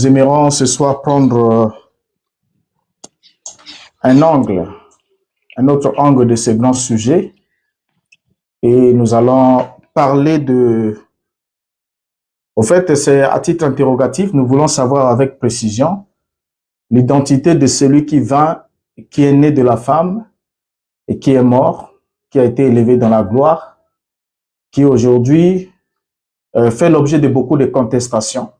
nous aimerons ce soir prendre un autre angle de ce grand sujet, et nous allons parler au fait, c'est à titre interrogatif, nous voulons savoir avec précision l'identité de celui qui est né de la femme et qui est mort, qui a été élevé dans la gloire, qui aujourd'hui fait l'objet de beaucoup de contestations.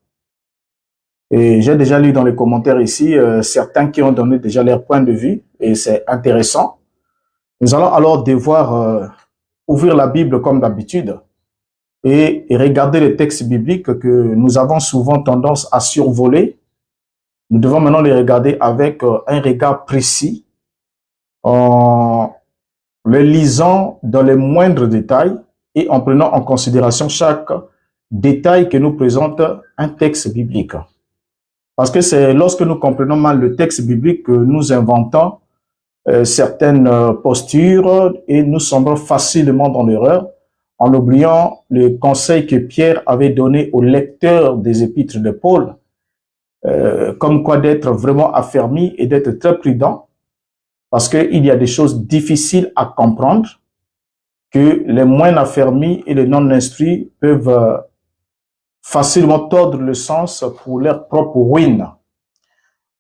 Et j'ai déjà lu dans les commentaires ici certains qui ont donné déjà leur point de vue, et c'est intéressant. Nous allons alors devoir ouvrir la Bible comme d'habitude et regarder les textes bibliques que nous avons souvent tendance à survoler. Nous devons maintenant les regarder avec un regard précis, en les lisant dans les moindres détails et en prenant en considération chaque détail que nous présente un texte biblique. Parce que c'est lorsque nous comprenons mal le texte biblique que nous inventons certaines postures et nous sombrons facilement dans l'erreur en oubliant le conseil que Pierre avait donné aux lecteurs des épîtres de Paul, comme quoi d'être vraiment affermi et d'être très prudent, parce qu'il y a des choses difficiles à comprendre que les moins affermis et les non-instruits peuvent facilement tordre le sens pour leur propre ruine.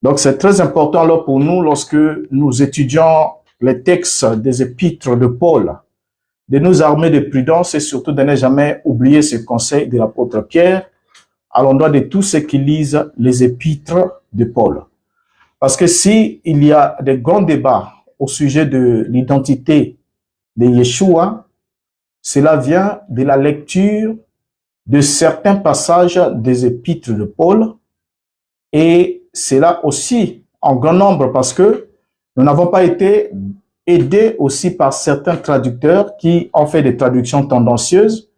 Donc c'est très important alors pour nous, lorsque nous étudions les textes des épîtres de Paul, de nous armer de prudence et surtout de ne jamais oublier ce conseil de l'apôtre Pierre à l'endroit de tous ceux qui lisent les épîtres de Paul. Parce que si il y a des grands débats au sujet de l'identité de Yeshua, cela vient de la lecture de certains passages des épîtres de Paul, et c'est là aussi en grand nombre parce que nous n'avons pas été aidés aussi par certains traducteurs qui ont fait des traductions tendancieuses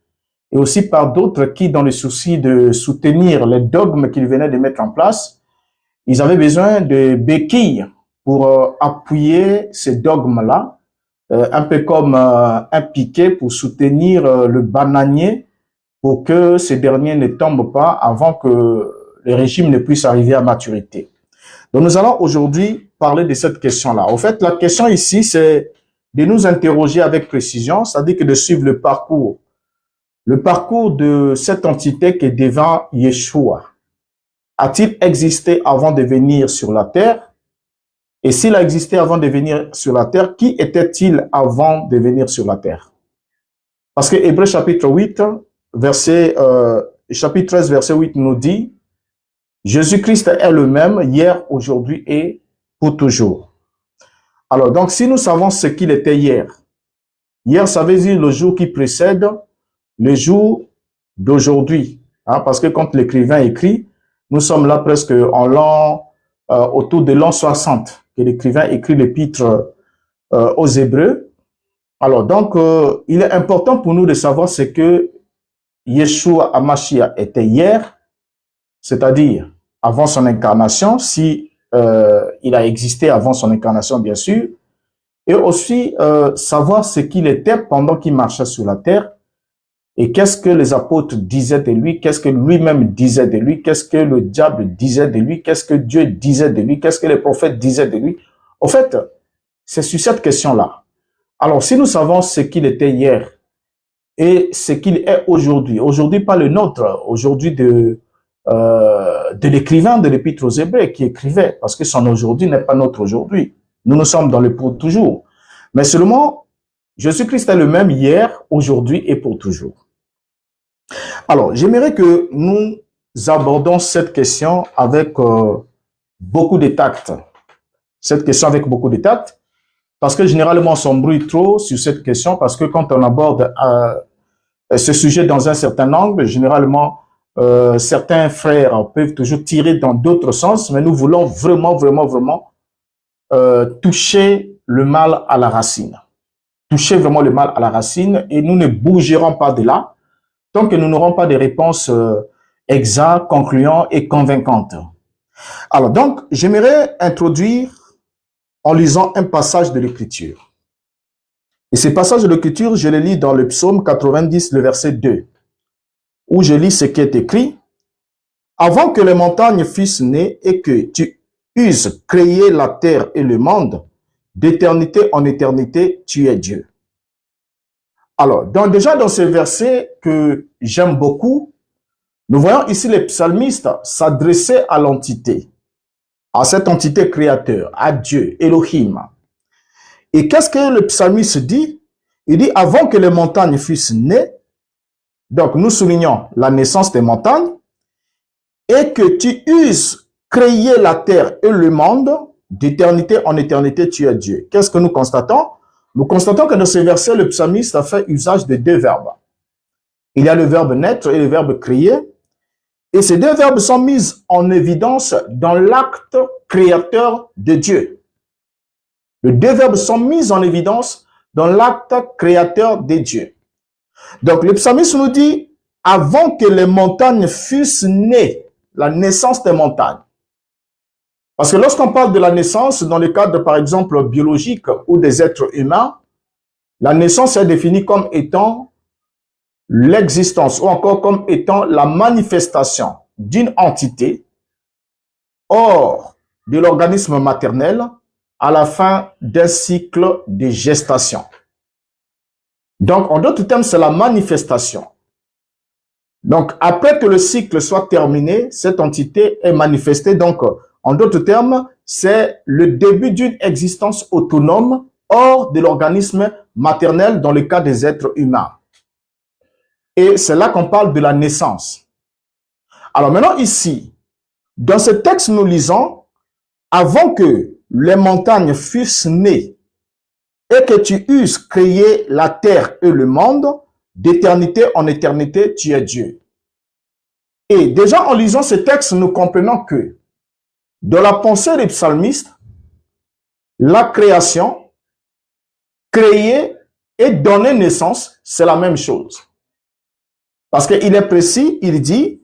et aussi par d'autres qui, dans le souci de soutenir les dogmes qu'ils venaient de mettre en place, ils avaient besoin de béquilles pour appuyer ces dogmes-là, un peu comme un piquet pour soutenir le bananier, pour que ces derniers ne tombent pas avant que le régime ne puisse arriver à maturité. Donc nous allons aujourd'hui parler de cette question-là. En fait, la question ici, c'est de nous interroger avec précision, c'est-à-dire que de suivre le parcours de cette entité qui est devant Yeshua. A-t-il existé avant de venir sur la terre? Et s'il a existé avant de venir sur la terre, qui était-il avant de venir sur la terre? Parce que Hébreux chapitre 8, chapitre 13, verset 8 nous dit « Jésus-Christ est le même hier, aujourd'hui et pour toujours. » Alors, donc, si nous savons ce qu'il était hier, ça veut dire le jour qui précède le jour d'aujourd'hui. Hein, parce que quand l'écrivain écrit, nous sommes là presque en l'an, autour de l'an 60, que l'écrivain écrit l'épître aux Hébreux. Alors, donc, il est important pour nous de savoir ce que Yeshua HaMashiach était hier, c'est-à-dire avant son incarnation, si il a existé avant son incarnation, bien sûr, et aussi savoir ce qu'il était pendant qu'il marchait sur la terre, et qu'est-ce que les apôtres disaient de lui, qu'est-ce que lui-même disait de lui, qu'est-ce que le diable disait de lui, qu'est-ce que Dieu disait de lui, qu'est-ce que les prophètes disaient de lui. Au fait, c'est sur cette question-là. Alors, si nous savons ce qu'il était hier et ce qu'il est aujourd'hui pas le nôtre, aujourd'hui de l'écrivain de l'épître aux Hébreux qui écrivait, parce que son aujourd'hui n'est pas notre aujourd'hui. Nous sommes dans le pour toujours. Mais seulement, Jésus-Christ est le même hier, aujourd'hui et pour toujours. Alors, j'aimerais que nous abordons cette question avec beaucoup de tact. Cette question avec beaucoup de tact, parce que généralement, on s'embrouille trop sur cette question, parce que quand on aborde ce sujet dans un certain angle, généralement, certains frères peuvent toujours tirer dans d'autres sens, mais nous voulons vraiment toucher le mal à la racine. Toucher vraiment le mal à la racine, et nous ne bougerons pas de là tant que nous n'aurons pas de réponses exactes, concluantes et convaincantes. Alors donc, j'aimerais introduire en lisant un passage de l'Écriture. Et ce passage de l'Écriture, je le lis dans le psaume 90, le verset 2, où je lis ce qui est écrit. Avant que les montagnes fussent nées et que tu eusses créé la terre et le monde, d'éternité en éternité, tu es Dieu. Alors, déjà dans ce verset que j'aime beaucoup, nous voyons ici les psalmistes s'adresser à l'entité, à cette entité créateur, à Dieu, Elohim. Et qu'est-ce que le psalmiste dit? Il dit, avant que les montagnes fussent nées, donc nous soulignons la naissance des montagnes, et que tu eusses créé la terre et le monde, d'éternité en éternité, tu es Dieu. Qu'est-ce que nous constatons? Nous constatons que dans ce verset, le psalmiste a fait usage de deux verbes. Il y a le verbe naître et le verbe créer. Et ces deux verbes sont mis en évidence dans l'acte créateur de Dieu. Les deux verbes sont mis en évidence dans l'acte créateur de Dieu. Donc, le psalmiste nous dit, avant que les montagnes fussent nées, la naissance des montagnes. Parce que lorsqu'on parle de la naissance, dans le cadre, par exemple, biologique ou des êtres humains, la naissance est définie comme étant l'existence ou encore comme étant la manifestation d'une entité hors de l'organisme maternel à la fin d'un cycle de gestation. Donc, en d'autres termes, c'est la manifestation. Donc, après que le cycle soit terminé, cette entité est manifestée. Donc, en d'autres termes, c'est le début d'une existence autonome hors de l'organisme maternel dans le cas des êtres humains. Et c'est là qu'on parle de la naissance. Alors maintenant ici, dans ce texte, nous lisons, avant que les montagnes fussent nées et que tu eusses créé la terre et le monde, d'éternité en éternité, tu es Dieu. Et déjà en lisant ce texte, nous comprenons que dans la pensée des psalmistes, la création, créer et donner naissance, c'est la même chose. Parce qu'il est précis, il dit,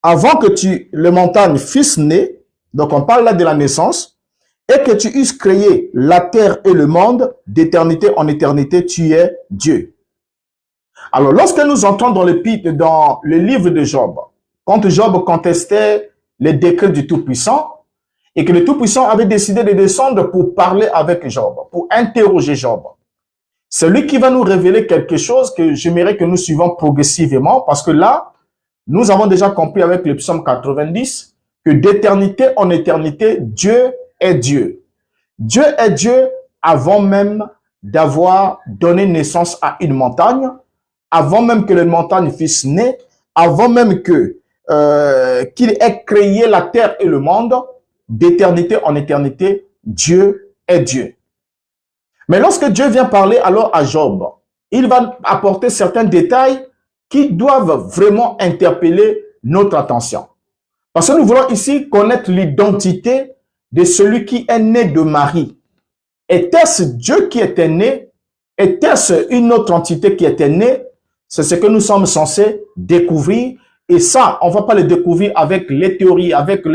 avant que les montagnes fussent nées, donc on parle là de la naissance, et que tu eusses créé la terre et le monde, d'éternité en éternité, tu es Dieu. Alors, lorsque nous entrons dans le livre de Job, quand Job contestait les décrets du Tout-Puissant, et que le Tout-Puissant avait décidé de descendre pour parler avec Job, pour interroger Job, c'est lui qui va nous révéler quelque chose que j'aimerais que nous suivions progressivement, parce que là, nous avons déjà compris avec le psaume 90 que d'éternité en éternité, Dieu est Dieu. Dieu est Dieu avant même d'avoir donné naissance à une montagne, avant même que les montagnes fussent nées, avant même qu'il ait créé la terre et le monde, d'éternité en éternité, Dieu est Dieu. Mais lorsque Dieu vient parler alors à Job, il va apporter certains détails qui doivent vraiment interpeller notre attention. Parce que nous voulons ici connaître l'identité de celui qui est né de Marie. Était-ce Dieu qui était né? Était-ce une autre entité qui était née? C'est ce que nous sommes censés découvrir. Et ça, on ne va pas le découvrir avec les théories, avec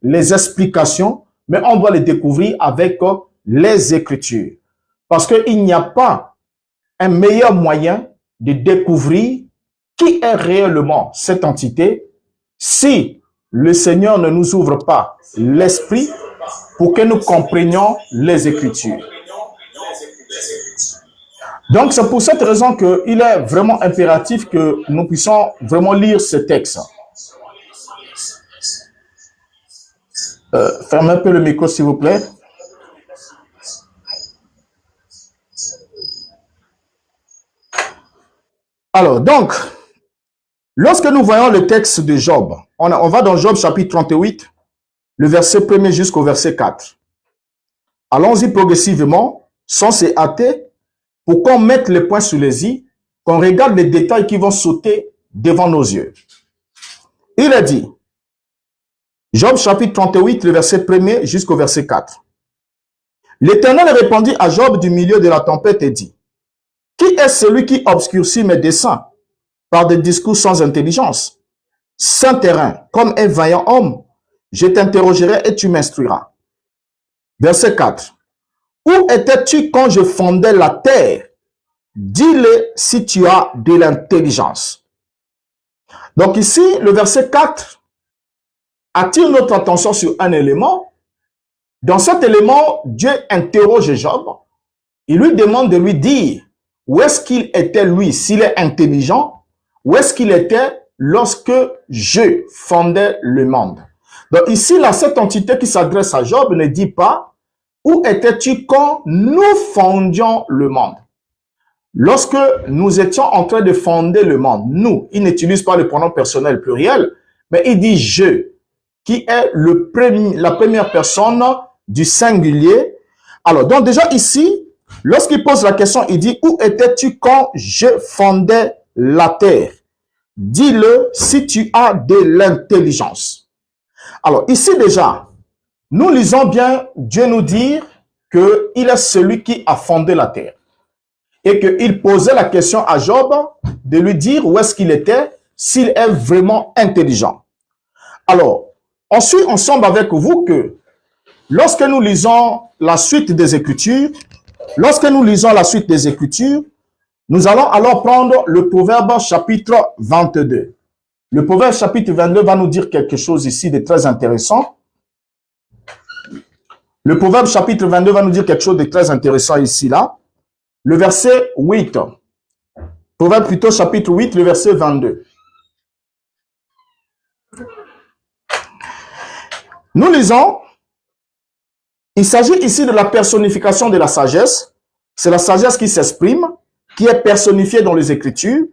les explications, mais on doit le découvrir avec les Écritures. Parce qu'il n'y a pas un meilleur moyen de découvrir qui est réellement cette entité si le Seigneur ne nous ouvre pas l'esprit pour que nous comprenions les Écritures. Donc, c'est pour cette raison qu'il est vraiment impératif que nous puissions vraiment lire ce texte. Fermez un peu le micro, s'il vous plaît. Alors, donc, lorsque nous voyons le texte de Job, on va dans Job chapitre 38, le verset 1er jusqu'au verset 4. Allons-y progressivement, sans se hâter, pour qu'on mette les points sur les i, qu'on regarde les détails qui vont sauter devant nos yeux. Il a dit, Job chapitre 38, le verset 1er jusqu'au verset 4. L'Éternel répondit à Job du milieu de la tempête et dit, qui est celui qui obscurcit mes desseins par des discours sans intelligence? Saint terrain, comme un vaillant homme, je t'interrogerai et tu m'instruiras. Verset 4. Où étais-tu quand je fondais la terre? Dis-le si tu as de l'intelligence. Donc ici, le verset 4 attire notre attention sur un élément. Dans cet élément, Dieu interroge Job. Il lui demande de lui dire où est-ce qu'il était lui, s'il est intelligent, où est-ce qu'il était lorsque je fondais le monde. Donc ici, là, cette entité qui s'adresse à Job ne dit pas où étais-tu quand nous fondions le monde. Lorsque nous étions en train de fonder le monde, nous, il n'utilise pas le pronom personnel pluriel, mais il dit je, qui est la première personne du singulier. Alors, donc déjà ici, lorsqu'il pose la question, il dit, où étais-tu quand je fondais la terre? Dis-le si tu as de l'intelligence. Alors, ici déjà, nous lisons bien Dieu nous dire qu'il est celui qui a fondé la terre. Et qu'il posait la question à Job de lui dire où est-ce qu'il était, s'il est vraiment intelligent. Alors, on suit ensemble avec vous que lorsque nous lisons la suite des Écritures, nous allons alors prendre le Proverbe chapitre 22. Le Proverbe chapitre 22 va nous dire quelque chose ici de très intéressant. Le Proverbe chapitre 22 va nous dire quelque chose de très intéressant ici, là. Le verset 8. Proverbe plutôt chapitre 8, le verset 22. Nous lisons, il s'agit ici de la personnification de la sagesse. C'est la sagesse qui s'exprime, qui est personnifiée dans les Écritures.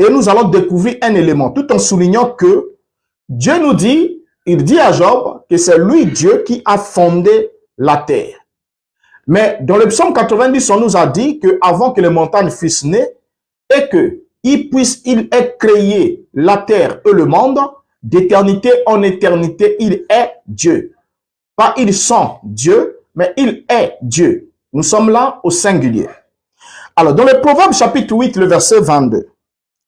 Et nous allons découvrir un élément, tout en soulignant que Dieu nous dit, il dit à Job que c'est lui, Dieu, qui a fondé la terre. Mais dans le psaume 90, on nous a dit qu'avant que les montagnes fussent nées et qu'il ait créé la terre et le monde, d'éternité en éternité, il est Dieu. Pas ils sont Dieu, mais il est Dieu. Nous sommes là au singulier. Alors, dans le Proverbe chapitre 8, le verset 22,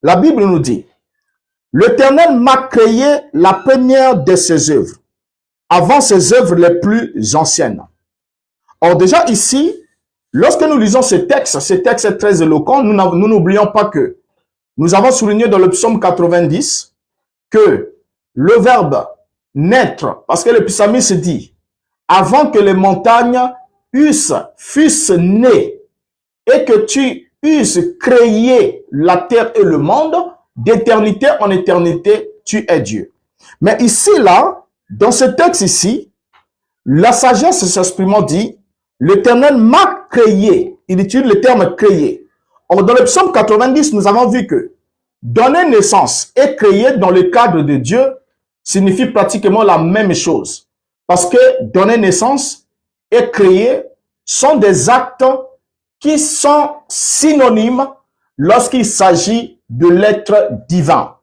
la Bible nous dit, « L'Éternel m'a créé la première de ses œuvres, avant ses œuvres les plus anciennes. » Or déjà ici, lorsque nous lisons ce texte est très éloquent, nous n'oublions pas que nous avons souligné dans le psaume 90 que le verbe naître, parce que le psalmiste dit, avant que les montagnes fussent nées et que tu eusses créé la terre et le monde, d'éternité en éternité, tu es Dieu. Mais ici, là, dans ce texte ici, la sagesse s'exprimant dit, l'Éternel m'a créé. Il utilise le terme créé. Or, dans le psaume 90, nous avons vu que donner naissance et créer dans le cadre de Dieu signifie pratiquement la même chose. Parce que donner naissance et créer sont des actes qui sont synonymes lorsqu'il s'agit de l'être divin.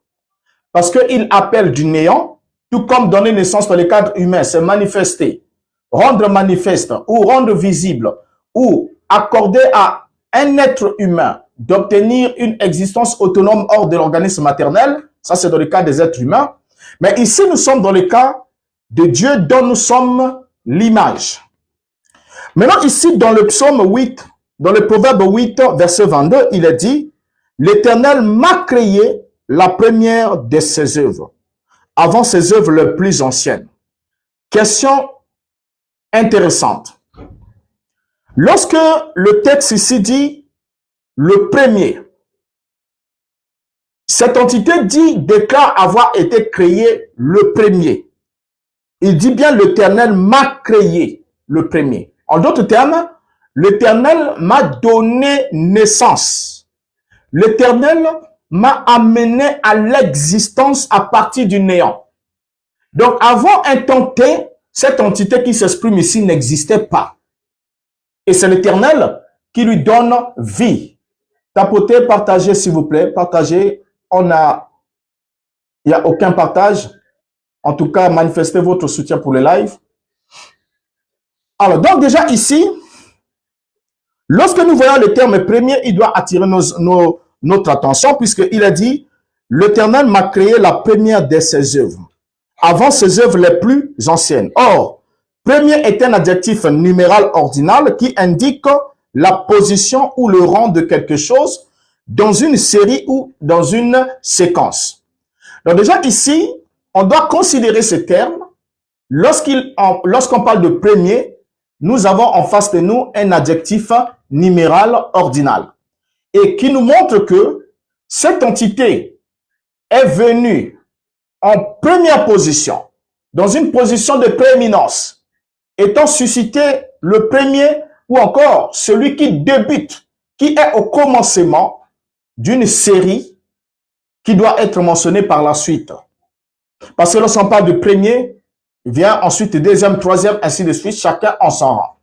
Parce qu'il appelle du néant, tout comme donner naissance dans le cadre humain, c'est manifester, rendre manifeste ou rendre visible ou accorder à un être humain d'obtenir une existence autonome hors de l'organisme maternel, ça c'est dans le cas des êtres humains. Mais ici, nous sommes dans le cas de Dieu dont nous sommes l'image. Maintenant, ici, dans le psaume 8, dans le proverbe 8, verset 22, il est dit, « L'Éternel m'a créé la première de ses œuvres, avant ses œuvres les plus anciennes. » Question intéressante. Lorsque le texte ici dit « le premier », cette entité déclare avoir été créé le premier. Il dit bien l'Éternel m'a créé le premier. En d'autres termes, l'Éternel m'a donné naissance. L'Éternel m'a amené à l'existence à partir du néant. Donc avant un temps T, cette entité qui s'exprime ici n'existait pas. Et c'est l'Éternel qui lui donne vie. Tapotez, partagez s'il vous plaît, partagez. Il n'y a aucun partage. En tout cas, manifestez votre soutien pour le live. Alors, donc déjà ici, lorsque nous voyons le terme premier, il doit attirer notre attention puisqu'il a dit « L'Éternel m'a créé la première de ses œuvres, avant ses œuvres les plus anciennes. » Or, premier est un adjectif numéral ordinal qui indique la position ou le rang de quelque chose dans une série ou dans une séquence. Donc déjà ici, on doit considérer ce terme lorsqu'on parle de premier, nous avons en face de nous un adjectif numéral ordinal et qui nous montre que cette entité est venue en première position, dans une position de prééminence, étant suscité le premier ou encore celui qui débute, qui est au commencement d'une série qui doit être mentionnée par la suite. Parce que lorsqu'on parle de premier, vient ensuite deuxième, troisième, ainsi de suite, chacun en son rang.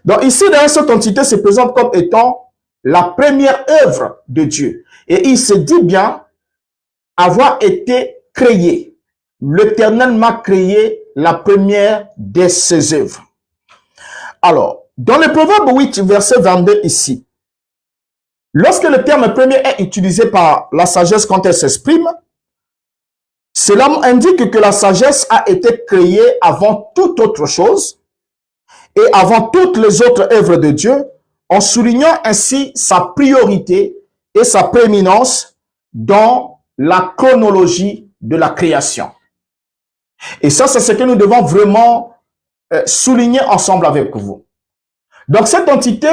Donc ici, dans cette entité se présente comme étant la première œuvre de Dieu. Et il se dit bien avoir été créé. L'Éternel m'a créé la première de ses œuvres. Alors, dans le Proverbe 8, verset 22 ici, lorsque le terme premier est utilisé par la sagesse quand elle s'exprime, cela indique que la sagesse a été créée avant toute autre chose et avant toutes les autres œuvres de Dieu, en soulignant ainsi sa priorité et sa prééminence dans la chronologie de la création. Et ça, c'est ce que nous devons vraiment souligner ensemble avec vous. Donc, cette entité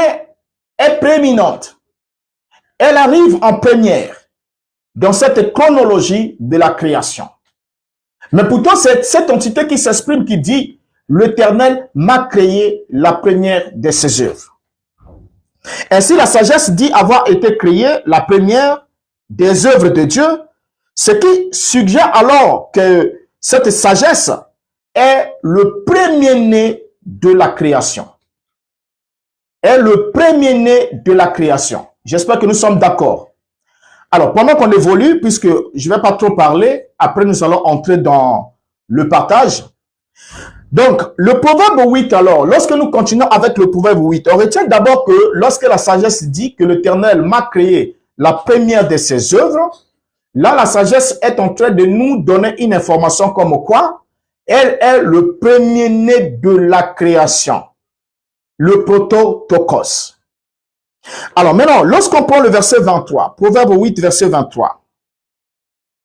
est prééminente. Elle arrive en première dans cette chronologie de la création. Mais pourtant, c'est cette entité qui s'exprime, qui dit « L'Éternel m'a créé la première de ses œuvres ». Ainsi, la sagesse dit avoir été créée la première des œuvres de Dieu, ce qui suggère alors que cette sagesse est le premier-né de la création. Est le premier-né de la création. J'espère que nous sommes d'accord. Alors, pendant qu'on évolue, puisque je ne vais pas trop parler, après nous allons entrer dans le partage. Donc, le Proverbe 8, alors, lorsque nous continuons avec le Proverbe 8, on retient d'abord que lorsque la sagesse dit que l'Éternel m'a créé la première de ses œuvres, là, la sagesse est en train de nous donner une information comme quoi elle est le premier-né de la création, le prototokos. Alors maintenant, lorsqu'on prend le verset 23, Proverbe 8, verset 23,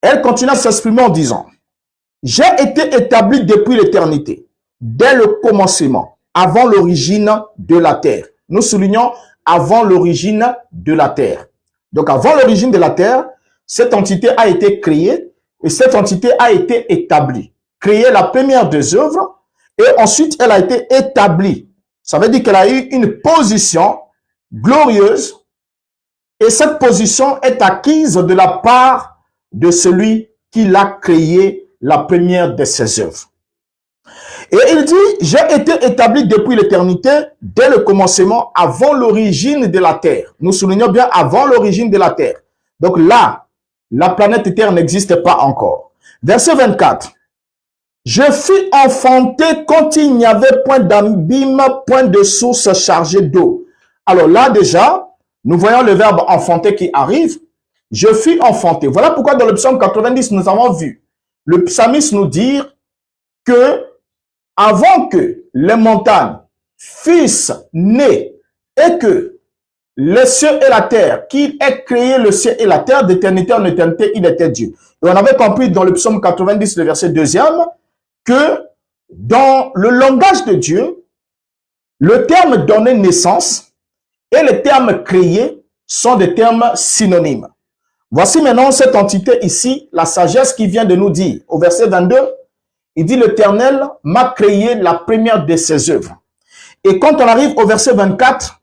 elle continue à s'exprimer en disant « J'ai été établi depuis l'éternité, dès le commencement, avant l'origine de la terre. » Nous soulignons « avant l'origine de la terre ». Donc avant l'origine de la terre, cette entité a été créée et cette entité a été établie. Créée la première des œuvres et ensuite elle a été établie. Ça veut dire qu'elle a eu une position glorieuse, et cette position est acquise de la part de celui qui l'a créé la première de ses œuvres. Et il dit, j'ai été établi depuis l'éternité, dès le commencement, avant l'origine de la terre. Nous soulignons bien avant l'origine de la terre. Donc là, la planète Terre n'existe pas encore. Verset 24. Je fus enfanté quand il n'y avait point d'abîme, point de source chargée d'eau. Alors là déjà, nous voyons le verbe enfanter qui arrive. Je fus enfanté. Voilà pourquoi dans le psaume 90, nous avons vu le psalmiste nous dire que avant que les montagnes fussent nées et que les cieux et la terre, qu'il ait créé le ciel et la terre, d'éternité en éternité, il était Dieu. Et on avait compris dans le psaume 90, le verset 2e, que dans le langage de Dieu, le terme donné naissance et les termes créés sont des termes synonymes. Voici maintenant cette entité ici, la sagesse qui vient de nous dire, au verset 22, il dit l'Éternel m'a créé la première de ses œuvres. Et quand on arrive au verset 24,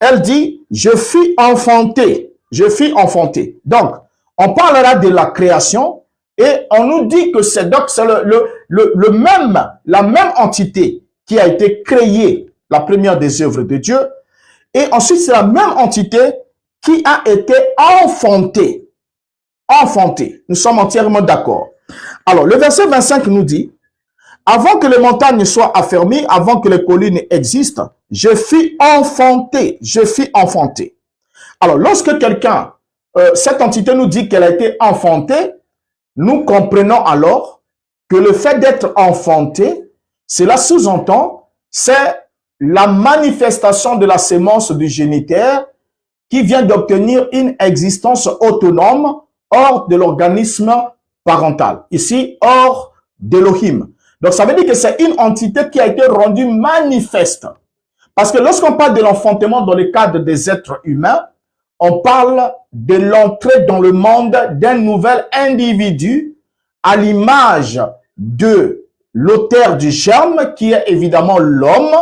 elle dit, je fus enfanté, je fus enfanté. Donc, on parlera de la création et on nous dit que c'est donc la même entité qui a été créée, la première des œuvres de Dieu. Et ensuite, c'est la même entité qui a été enfantée. Enfantée. Nous sommes entièrement d'accord. Alors, le verset 25 nous dit, avant que les montagnes soient affermies, avant que les collines existent, je fus enfanté. Je fus enfanté. Alors, lorsque quelqu'un, cette entité nous dit qu'elle a été enfantée, nous comprenons alors que le fait d'être enfanté, cela sous-entend, c'est la manifestation de la sémence du géniteur qui vient d'obtenir une existence autonome hors de l'organisme parental. Ici, hors d'Elohim. Donc, ça veut dire que c'est une entité qui a été rendue manifeste. Parce que lorsqu'on parle de l'enfantement dans le cadre des êtres humains, on parle de l'entrée dans le monde d'un nouvel individu à l'image de l'auteur du germe, qui est évidemment l'homme.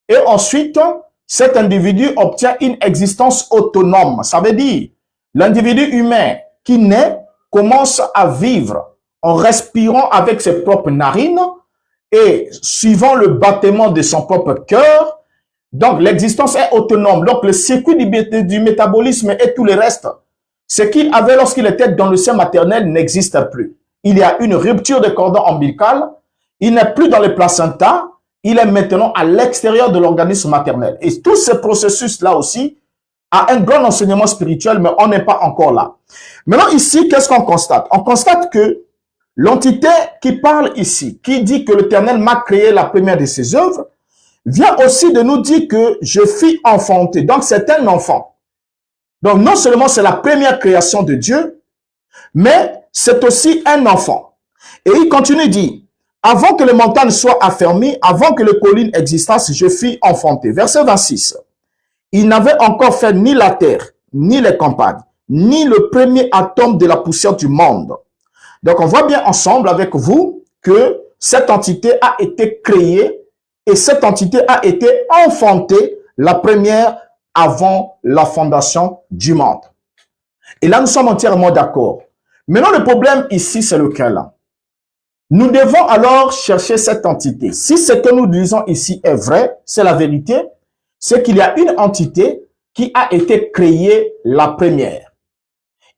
Et ensuite, cet individu obtient une existence autonome. Ça veut dire, l'individu humain qui naît commence à vivre en respirant avec ses propres narines et suivant le battement de son propre cœur. Donc, l'existence est autonome. Donc, le circuit du métabolisme et tout le reste, ce qu'il avait lorsqu'il était dans le sein maternel n'existe plus. Il y a une rupture de cordon ombilical. Il n'est plus dans le placenta. Il est maintenant à l'extérieur de l'organisme maternel. Et tout ce processus-là aussi a un grand enseignement spirituel, mais on n'est pas encore là. Maintenant, ici, qu'est-ce qu'on constate? On constate que l'entité qui parle ici, qui dit que l'Éternel m'a créé la première de ses œuvres, vient aussi de nous dire que je fis enfanter. Donc, c'est un enfant. Donc, non seulement c'est la première création de Dieu, mais c'est aussi un enfant. Et il continue de dire, avant que les montagnes soient affermies, avant que les collines existassent, je fis enfanter. Verset 26. Il n'avait encore fait ni la terre, ni les campagnes, ni le premier atome de la poussière du monde. Donc, on voit bien ensemble avec vous que cette entité a été créée et cette entité a été enfantée, la première avant la fondation du monde. Et là, nous sommes entièrement d'accord. Maintenant, le problème ici, c'est lequel? Nous devons alors chercher cette entité. Si ce que nous disons ici est vrai, c'est la vérité, c'est qu'il y a une entité qui a été créée la première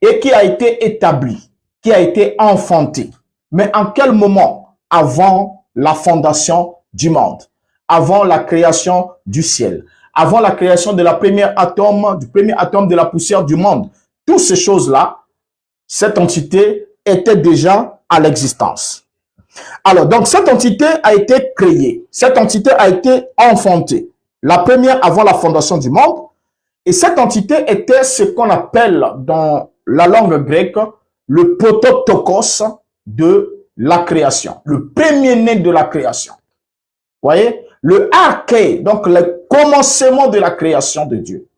et qui a été établie, qui a été enfantée. Mais en quel moment? Avant la fondation du monde, avant la création du ciel, avant la création de la première atome, du premier atome de la poussière du monde. Toutes ces choses-là, cette entité était déjà à l'existence. Alors, donc, cette entité a été créée. Cette entité a été enfantée. La première avant la fondation du monde. Et cette entité était ce qu'on appelle dans la langue grecque le prototokos de la création. Le premier-né de la création. Vous voyez? Le arché, donc le commencement de la création de Dieu.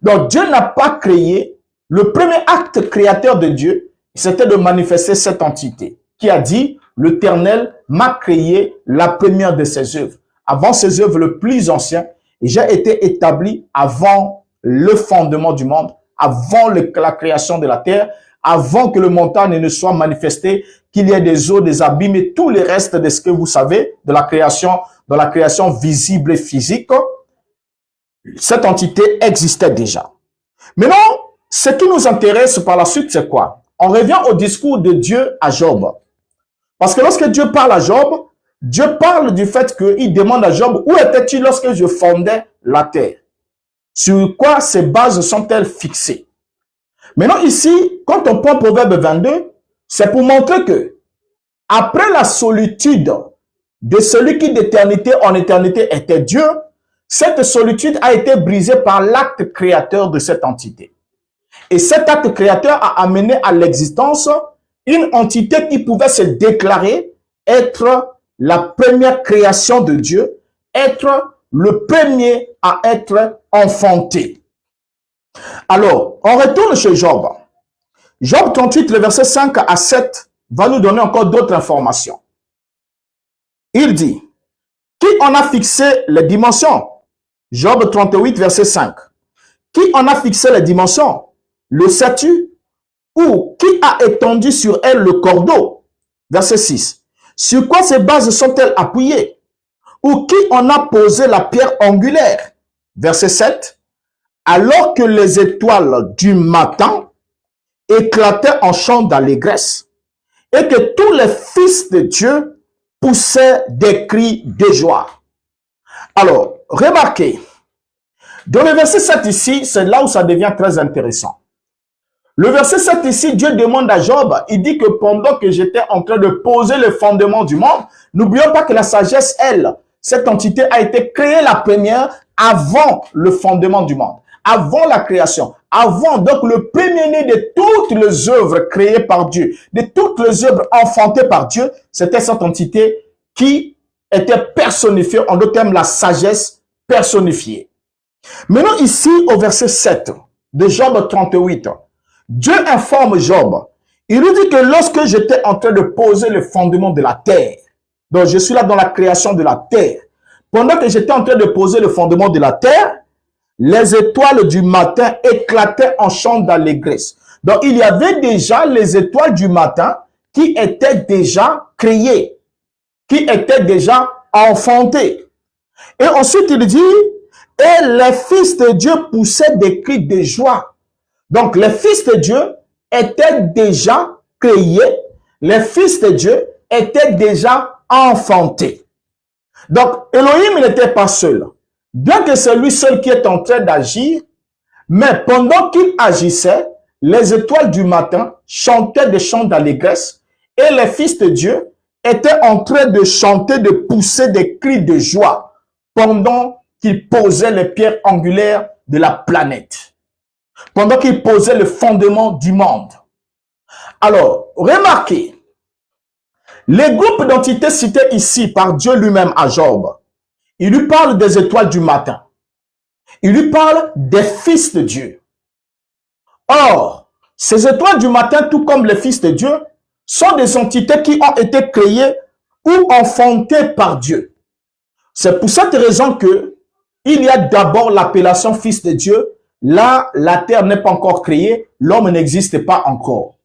Donc, Dieu n'a pas créé. Le premier acte créateur de Dieu, c'était de manifester cette entité qui a dit, l'Éternel m'a créé la première de ses œuvres. Avant ses œuvres le plus ancien, et j'ai été établi avant le fondement du monde, avant la création de la terre, avant que le montagne ne soit manifesté, qu'il y ait des eaux, des abîmes et tout le reste de ce que vous savez de la création, dans la création visible et physique. Cette entité existait déjà. Maintenant, ce qui nous intéresse par la suite, c'est quoi? On revient au discours de Dieu à Job. Parce que lorsque Dieu parle à Job, Dieu parle du fait qu'il demande à Job, où étais-tu lorsque je fondais la terre? Sur quoi ces bases sont-elles fixées? Maintenant ici, quand on prend Proverbe 22, c'est pour montrer que, après la solitude de celui qui d'éternité en éternité était Dieu, cette solitude a été brisée par l'acte créateur de cette entité. Et cet acte créateur a amené à l'existence une entité qui pouvait se déclarer être la première création de Dieu, être le premier à être enfanté. Alors, on retourne chez Job. Job 38, le verset 5 à 7, va nous donner encore d'autres informations. Il dit, qui en a fixé les dimensions? Job 38, verset 5. Qui en a fixé les dimensions? Le sais-tu? Ou qui a étendu sur elle le cordeau? Verset 6. Sur quoi ces bases sont-elles appuyées? Ou qui en a posé la pierre angulaire? Verset 7. Alors que les étoiles du matin éclataient en chant d'allégresse et que tous les fils de Dieu poussaient des cris de joie. Alors, remarquez, dans le verset 7 ici, c'est là où ça devient très intéressant. Le verset 7 ici, Dieu demande à Job, il dit que pendant que j'étais en train de poser le fondement du monde, n'oublions pas que la sagesse, elle, cette entité a été créée la première avant le fondement du monde, avant la création, avant donc le premier-né de toutes les œuvres créées par Dieu, de toutes les œuvres enfantées par Dieu, c'était cette entité qui était personnifiée, en d'autres termes, la sagesse personnifiée. Maintenant, ici, au verset 7 de Job 38, Dieu informe Job. Il lui dit que lorsque j'étais en train de poser le fondement de la terre, donc je suis là dans la création de la terre, pendant que j'étais en train de poser le fondement de la terre, les étoiles du matin éclataient en chant d'allégresse. Donc, il y avait déjà les étoiles du matin qui étaient déjà créées, qui étaient déjà enfantées. Et ensuite, il dit, et les fils de Dieu poussaient des cris de joie. Donc, les fils de Dieu étaient déjà créés, les fils de Dieu étaient déjà enfantés. Donc, Elohim n'était pas seul. Bien que c'est lui seul qui est en train d'agir, mais pendant qu'il agissait, les étoiles du matin chantaient des chants d'allégresse et les fils de Dieu étaient en train de chanter, de pousser des cris de joie pendant qu'ils posaient les pierres angulaires de la planète, pendant qu'ils posaient le fondement du monde. Alors, remarquez, les groupes d'entités cités ici par Dieu lui-même à Job, il lui parle des étoiles du matin. Il lui parle des fils de Dieu. Or, ces étoiles du matin, tout comme les fils de Dieu, sont des entités qui ont été créées ou enfantées par Dieu. C'est pour cette raison que il y a d'abord l'appellation fils de Dieu. Là, la terre n'est pas encore créée, l'homme n'existe pas encore.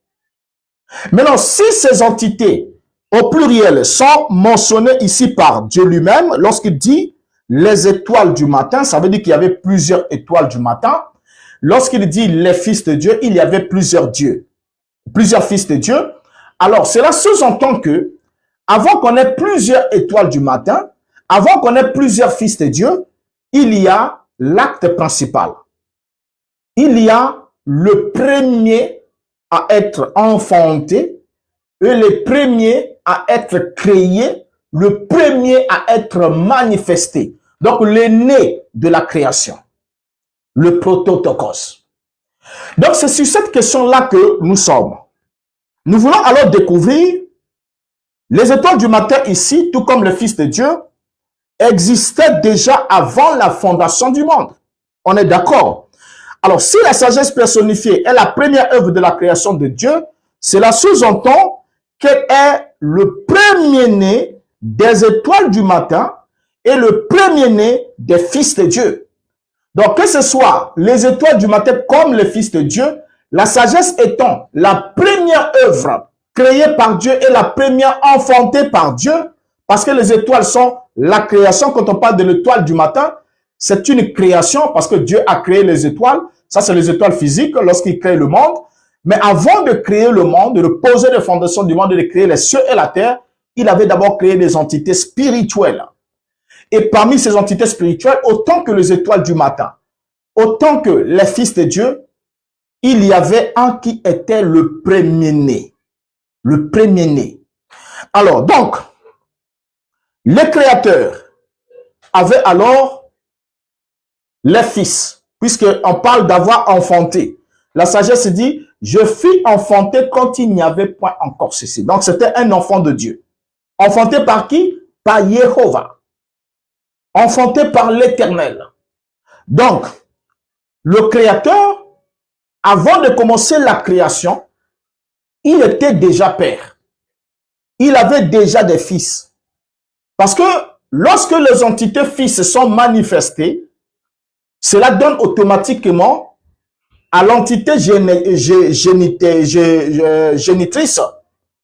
Maintenant, si ces entités au pluriel sont mentionnées ici par Dieu lui-même, lorsqu'il dit les étoiles du matin, ça veut dire qu'il y avait plusieurs étoiles du matin. Lorsqu'il dit les fils de Dieu, il y avait plusieurs dieux, plusieurs fils de Dieu. Alors, cela sous-entend que, avant qu'on ait plusieurs étoiles du matin, avant qu'on ait plusieurs fils de Dieu, il y a l'acte principal. Il y a le premier à être enfanté et le premier à être créé, le premier à être manifesté. Donc, l'aîné de la création, le prototokos. Donc, c'est sur cette question-là que nous sommes. Nous voulons alors découvrir les étoiles du matin ici, tout comme le Fils de Dieu, existaient déjà avant la fondation du monde. On est d'accord? Alors, si la sagesse personnifiée est la première œuvre de la création de Dieu, cela sous-entend qu'elle est le premier-né des étoiles du matin et le premier-né des fils de Dieu. Donc, que ce soit les étoiles du matin comme les fils de Dieu, la sagesse étant la première œuvre créée par Dieu et la première enfantée par Dieu, parce que les étoiles sont la création. Quand on parle de l'étoile du matin, c'est une création parce que Dieu a créé les étoiles. Ça, c'est les étoiles physiques lorsqu'il crée le monde. Mais avant de créer le monde, de poser les fondations du monde et de créer les cieux et la terre, il avait d'abord créé des entités spirituelles. Et parmi ces entités spirituelles, autant que les étoiles du matin, autant que les fils de Dieu, il y avait un qui était le premier-né. Le premier-né. Alors, donc, le Créateur avait alors les fils, puisqu'on parle d'avoir enfanté. La sagesse dit, je fus enfanté quand il n'y avait point encore ceci. Donc, c'était un enfant de Dieu. Enfanté par qui? Par Jéhovah. Enfanté par l'Éternel. Donc, le Créateur, avant de commencer la création, il était déjà père. Il avait déjà des fils. Parce que lorsque les entités fils sont manifestées, cela donne automatiquement à l'entité génitrice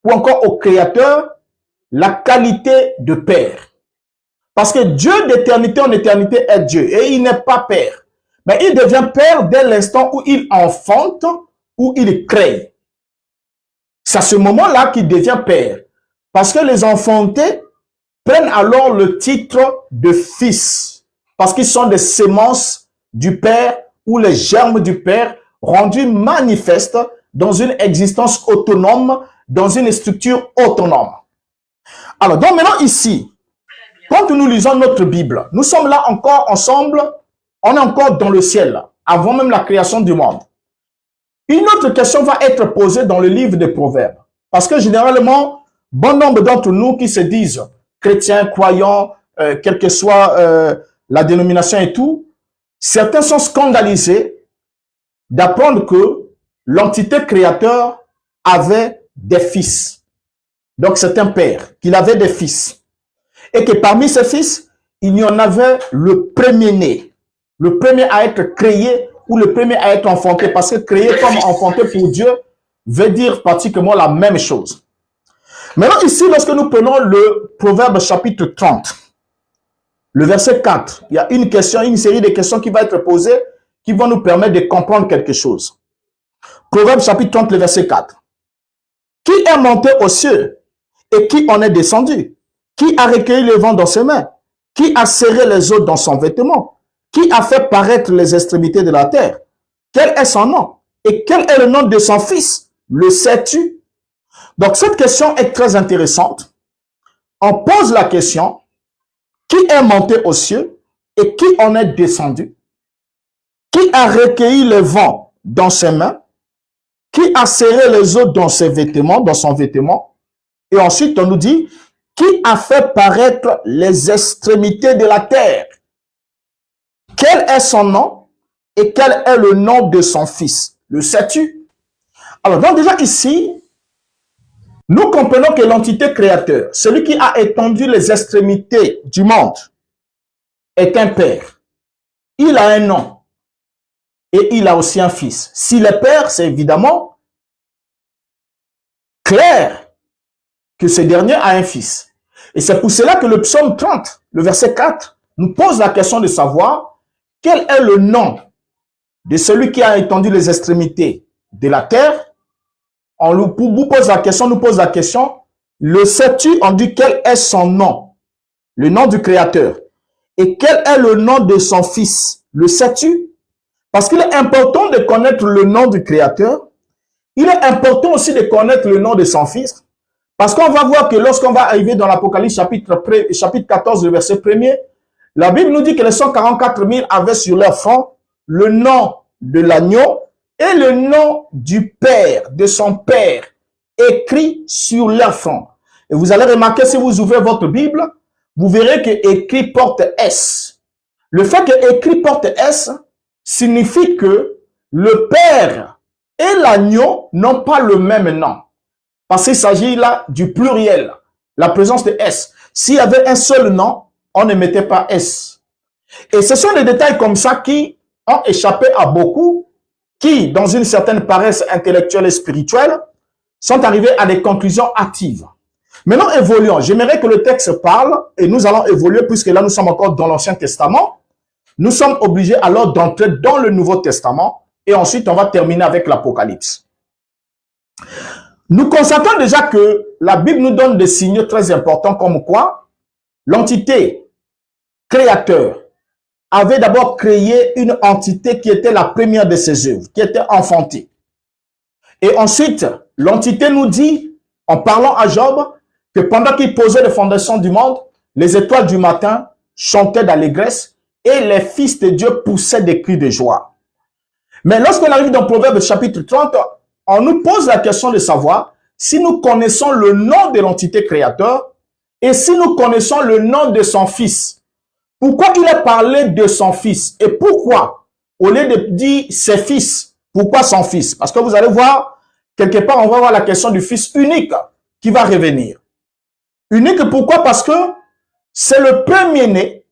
ou encore au Créateur la qualité de père. Parce que Dieu d'éternité en éternité est Dieu et il n'est pas père. Mais il devient père dès l'instant où il enfante, où il crée. C'est à ce moment-là qu'il devient père. Parce que les enfantés prennent alors le titre de fils. Parce qu'ils sont des semences du Père ou les germes du Père rendus manifestes dans une existence autonome, dans une structure autonome. Alors, donc maintenant ici, quand nous lisons notre Bible, nous sommes là encore ensemble, on est encore dans le ciel, avant même la création du monde. Une autre question va être posée dans le livre des Proverbes. Parce que généralement, bon nombre d'entre nous qui se disent chrétiens, croyants, quelle que soit la dénomination et tout, certains sont scandalisés d'apprendre que l'entité créateur avait des fils. Donc c'est un père, qu'il avait des fils. Et que parmi ces fils, il y en avait le premier-né, le premier à être créé ou le premier à être enfanté. Parce que créer comme enfanté pour Dieu veut dire pratiquement la même chose. Maintenant ici, lorsque nous prenons le Proverbe chapitre 30, le verset 4, il y a une question, une série de questions qui va être posée qui vont nous permettre de comprendre quelque chose. Proverbe chapitre 30, le verset 4. Qui est monté aux cieux et qui en est descendu? Qui a recueilli le vent dans ses mains? Qui a serré les eaux dans son vêtement? Qui a fait paraître les extrémités de la terre? Quel est son nom? Et quel est le nom de son fils? Le sais-tu? Donc cette question est très intéressante. On pose la question, qui est monté aux cieux et qui en est descendu? Qui a recueilli le vent dans ses mains? Qui a serré les eaux dans ses vêtements, dans son vêtement? Et ensuite, on nous dit, qui a fait paraître les extrémités de la terre? Quel est son nom et quel est le nom de son fils? Le sais-tu? Alors, donc déjà ici, nous comprenons que l'entité créateur, celui qui a étendu les extrémités du monde, est un père. Il a un nom et il a aussi un fils. S'il est père, c'est évidemment clair que ce dernier a un fils. Et c'est pour cela que le psaume 30, le verset 4, nous pose la question de savoir quel est le nom de celui qui a étendu les extrémités de la terre. On nous pose la question, le sais-tu? On dit quel est son nom, le nom du Créateur. Et quel est le nom de son fils? Le sais-tu? Parce qu'il est important de connaître le nom du Créateur. Il est important aussi de connaître le nom de son fils. Parce qu'on va voir que lorsqu'on va arriver dans l'Apocalypse chapitre 14, le verset 1er, la Bible nous dit que les 144 000 avaient sur leur front le nom de l'agneau et le nom du Père, de son Père, écrit sur leur front. Et vous allez remarquer, si vous ouvrez votre Bible, vous verrez que écrit porte S. Le fait que écrit porte S signifie que le Père et l'agneau n'ont pas le même nom. Parce qu'il s'agit là du pluriel, la présence de S. S'il y avait un seul nom, on ne mettait pas S. Et ce sont des détails comme ça qui ont échappé à beaucoup, qui, dans une certaine paresse intellectuelle et spirituelle, sont arrivés à des conclusions hâtives. Maintenant, évoluons. J'aimerais que le texte parle, et nous allons évoluer, puisque là, nous sommes encore dans l'Ancien Testament. Nous sommes obligés alors d'entrer dans le Nouveau Testament, et ensuite, on va terminer avec l'Apocalypse. Nous constatons déjà que la Bible nous donne des signaux très importants, comme quoi l'entité créateur avait d'abord créé une entité qui était la première de ses œuvres, qui était enfantée. Et ensuite, l'entité nous dit, en parlant à Job, que pendant qu'il posait les fondations du monde, les étoiles du matin chantaient d'allégresse et les fils de Dieu poussaient des cris de joie. Mais lorsqu'on arrive dans Proverbe chapitre 30, on nous pose la question de savoir si nous connaissons le nom de l'entité créateur et si nous connaissons le nom de son fils. Pourquoi il est parlé de son fils? Et pourquoi, au lieu de dire ses fils, pourquoi son fils? Parce que vous allez voir, quelque part, on va voir la question du fils unique qui va revenir. Unique, pourquoi? Parce que c'est le premier-né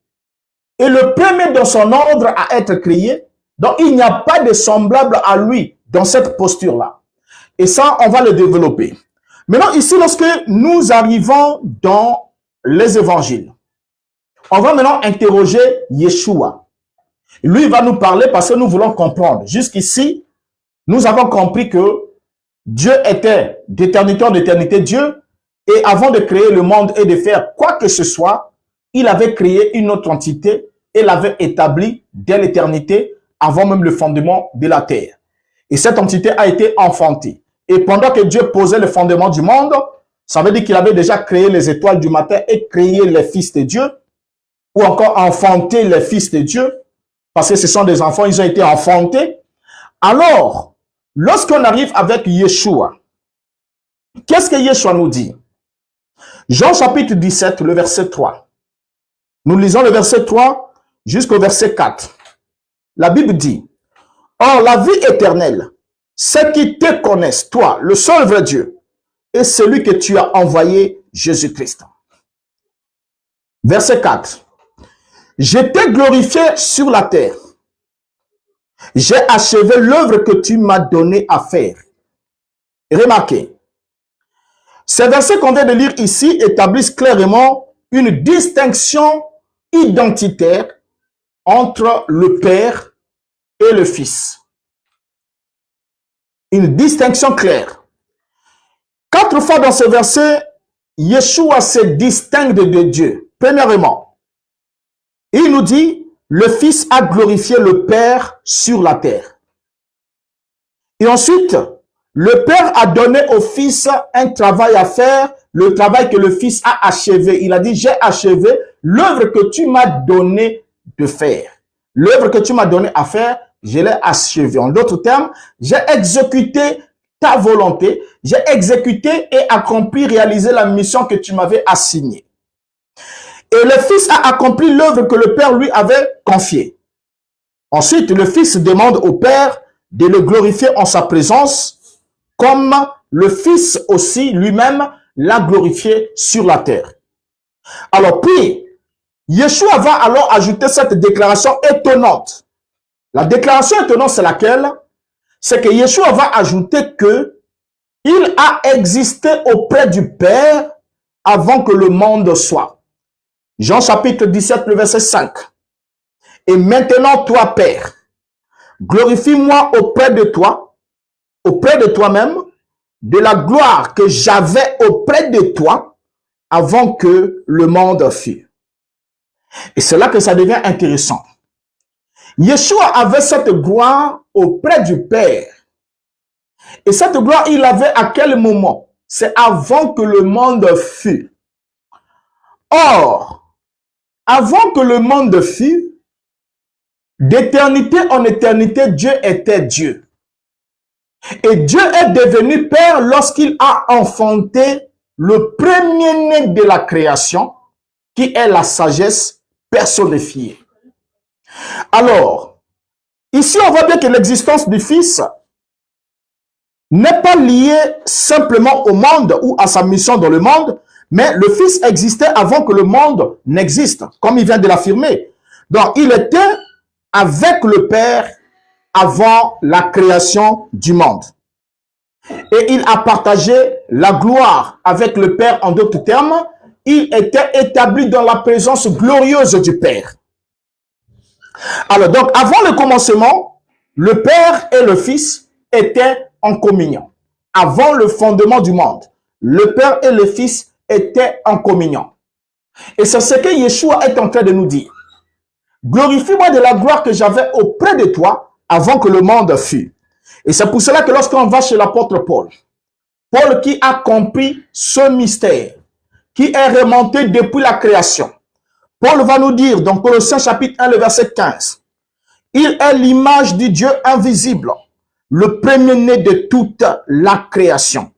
et le premier dans son ordre à être créé. Donc, il n'y a pas de semblable à lui dans cette posture-là. Et ça, on va le développer. Maintenant, ici, lorsque nous arrivons dans les évangiles, on va maintenant interroger Yeshua. Lui, il va nous parler parce que nous voulons comprendre. Jusqu'ici, nous avons compris que Dieu était d'éternité en éternité Dieu. Et avant de créer le monde et de faire quoi que ce soit, il avait créé une autre entité et l'avait établie dès l'éternité, avant même le fondement de la terre. Et cette entité a été enfantée. Et pendant que Dieu posait le fondement du monde, ça veut dire qu'il avait déjà créé les étoiles du matin et créé les fils de Dieu, ou encore enfanté les fils de Dieu, parce que ce sont des enfants, ils ont été enfantés. Alors, lorsqu'on arrive avec Yeshua, qu'est-ce que Yeshua nous dit? Jean chapitre 17, le verset 3. Nous lisons le verset 3 jusqu'au verset 4. La Bible dit, « Or, la vie éternelle, c'est qu'ils te connaissent, toi, le seul vrai Dieu, et celui que tu as envoyé, Jésus-Christ. » Verset 4. « Je t'ai glorifié sur la terre. J'ai achevé l'œuvre que tu m'as donné à faire. » Remarquez, ces versets qu'on vient de lire ici établissent clairement une distinction identitaire entre le Père et le Fils. Une distinction claire. 4 fois dans ce verset, Yeshua se distingue de Dieu. Premièrement, il nous dit, le Fils a glorifié le Père sur la terre. Et ensuite, le Père a donné au Fils un travail à faire, le travail que le Fils a achevé. Il a dit, j'ai achevé l'œuvre que tu m'as donné de faire. L'œuvre que tu m'as donné à faire, je l'ai achevée. En d'autres termes, j'ai exécuté ta volonté, j'ai exécuté et accompli, réalisé la mission que tu m'avais assignée. Et le Fils a accompli l'œuvre que le Père lui avait confiée. Ensuite, le Fils demande au Père de le glorifier en sa présence, comme le Fils aussi lui-même l'a glorifié sur la terre. Alors puis, Yeshua va alors ajouter cette déclaration étonnante. La déclaration étonnante, c'est laquelle? C'est que Yeshua va ajouter que il a existé auprès du Père avant que le monde soit. Jean chapitre 17, le verset 5. Et maintenant, toi, Père, glorifie-moi auprès de toi-même, de la gloire que j'avais auprès de toi avant que le monde fût. Et c'est là que ça devient intéressant. Yeshua avait cette gloire auprès du Père. Et cette gloire, il l'avait à quel moment? C'est avant que le monde fût. Or, avant que le monde fût, d'éternité en éternité, Dieu était Dieu. Et Dieu est devenu Père lorsqu'il a enfanté le premier-né de la création, qui est la sagesse personnifiée. Alors, ici on voit bien que l'existence du Fils n'est pas liée simplement au monde ou à sa mission dans le monde, mais le Fils existait avant que le monde n'existe, comme il vient de l'affirmer. Donc, il était avec le Père avant la création du monde. Et il a partagé la gloire avec le Père. En d'autres termes, il était établi dans la présence glorieuse du Père. Alors donc, avant le commencement, le Père et le Fils étaient en communion. Avant le fondement du monde, le Père et le Fils étaient en communion. Et c'est ce que Yeshua est en train de nous dire. Glorifie-moi de la gloire que j'avais auprès de toi avant que le monde fût. Et c'est pour cela que lorsqu'on va chez l'apôtre Paul, Paul qui a compris ce mystère, qui est remonté depuis la création, Paul va nous dire dans Colossiens chapitre 1, le verset 15, « Il est l'image du Dieu invisible, le premier-né de toute la création. »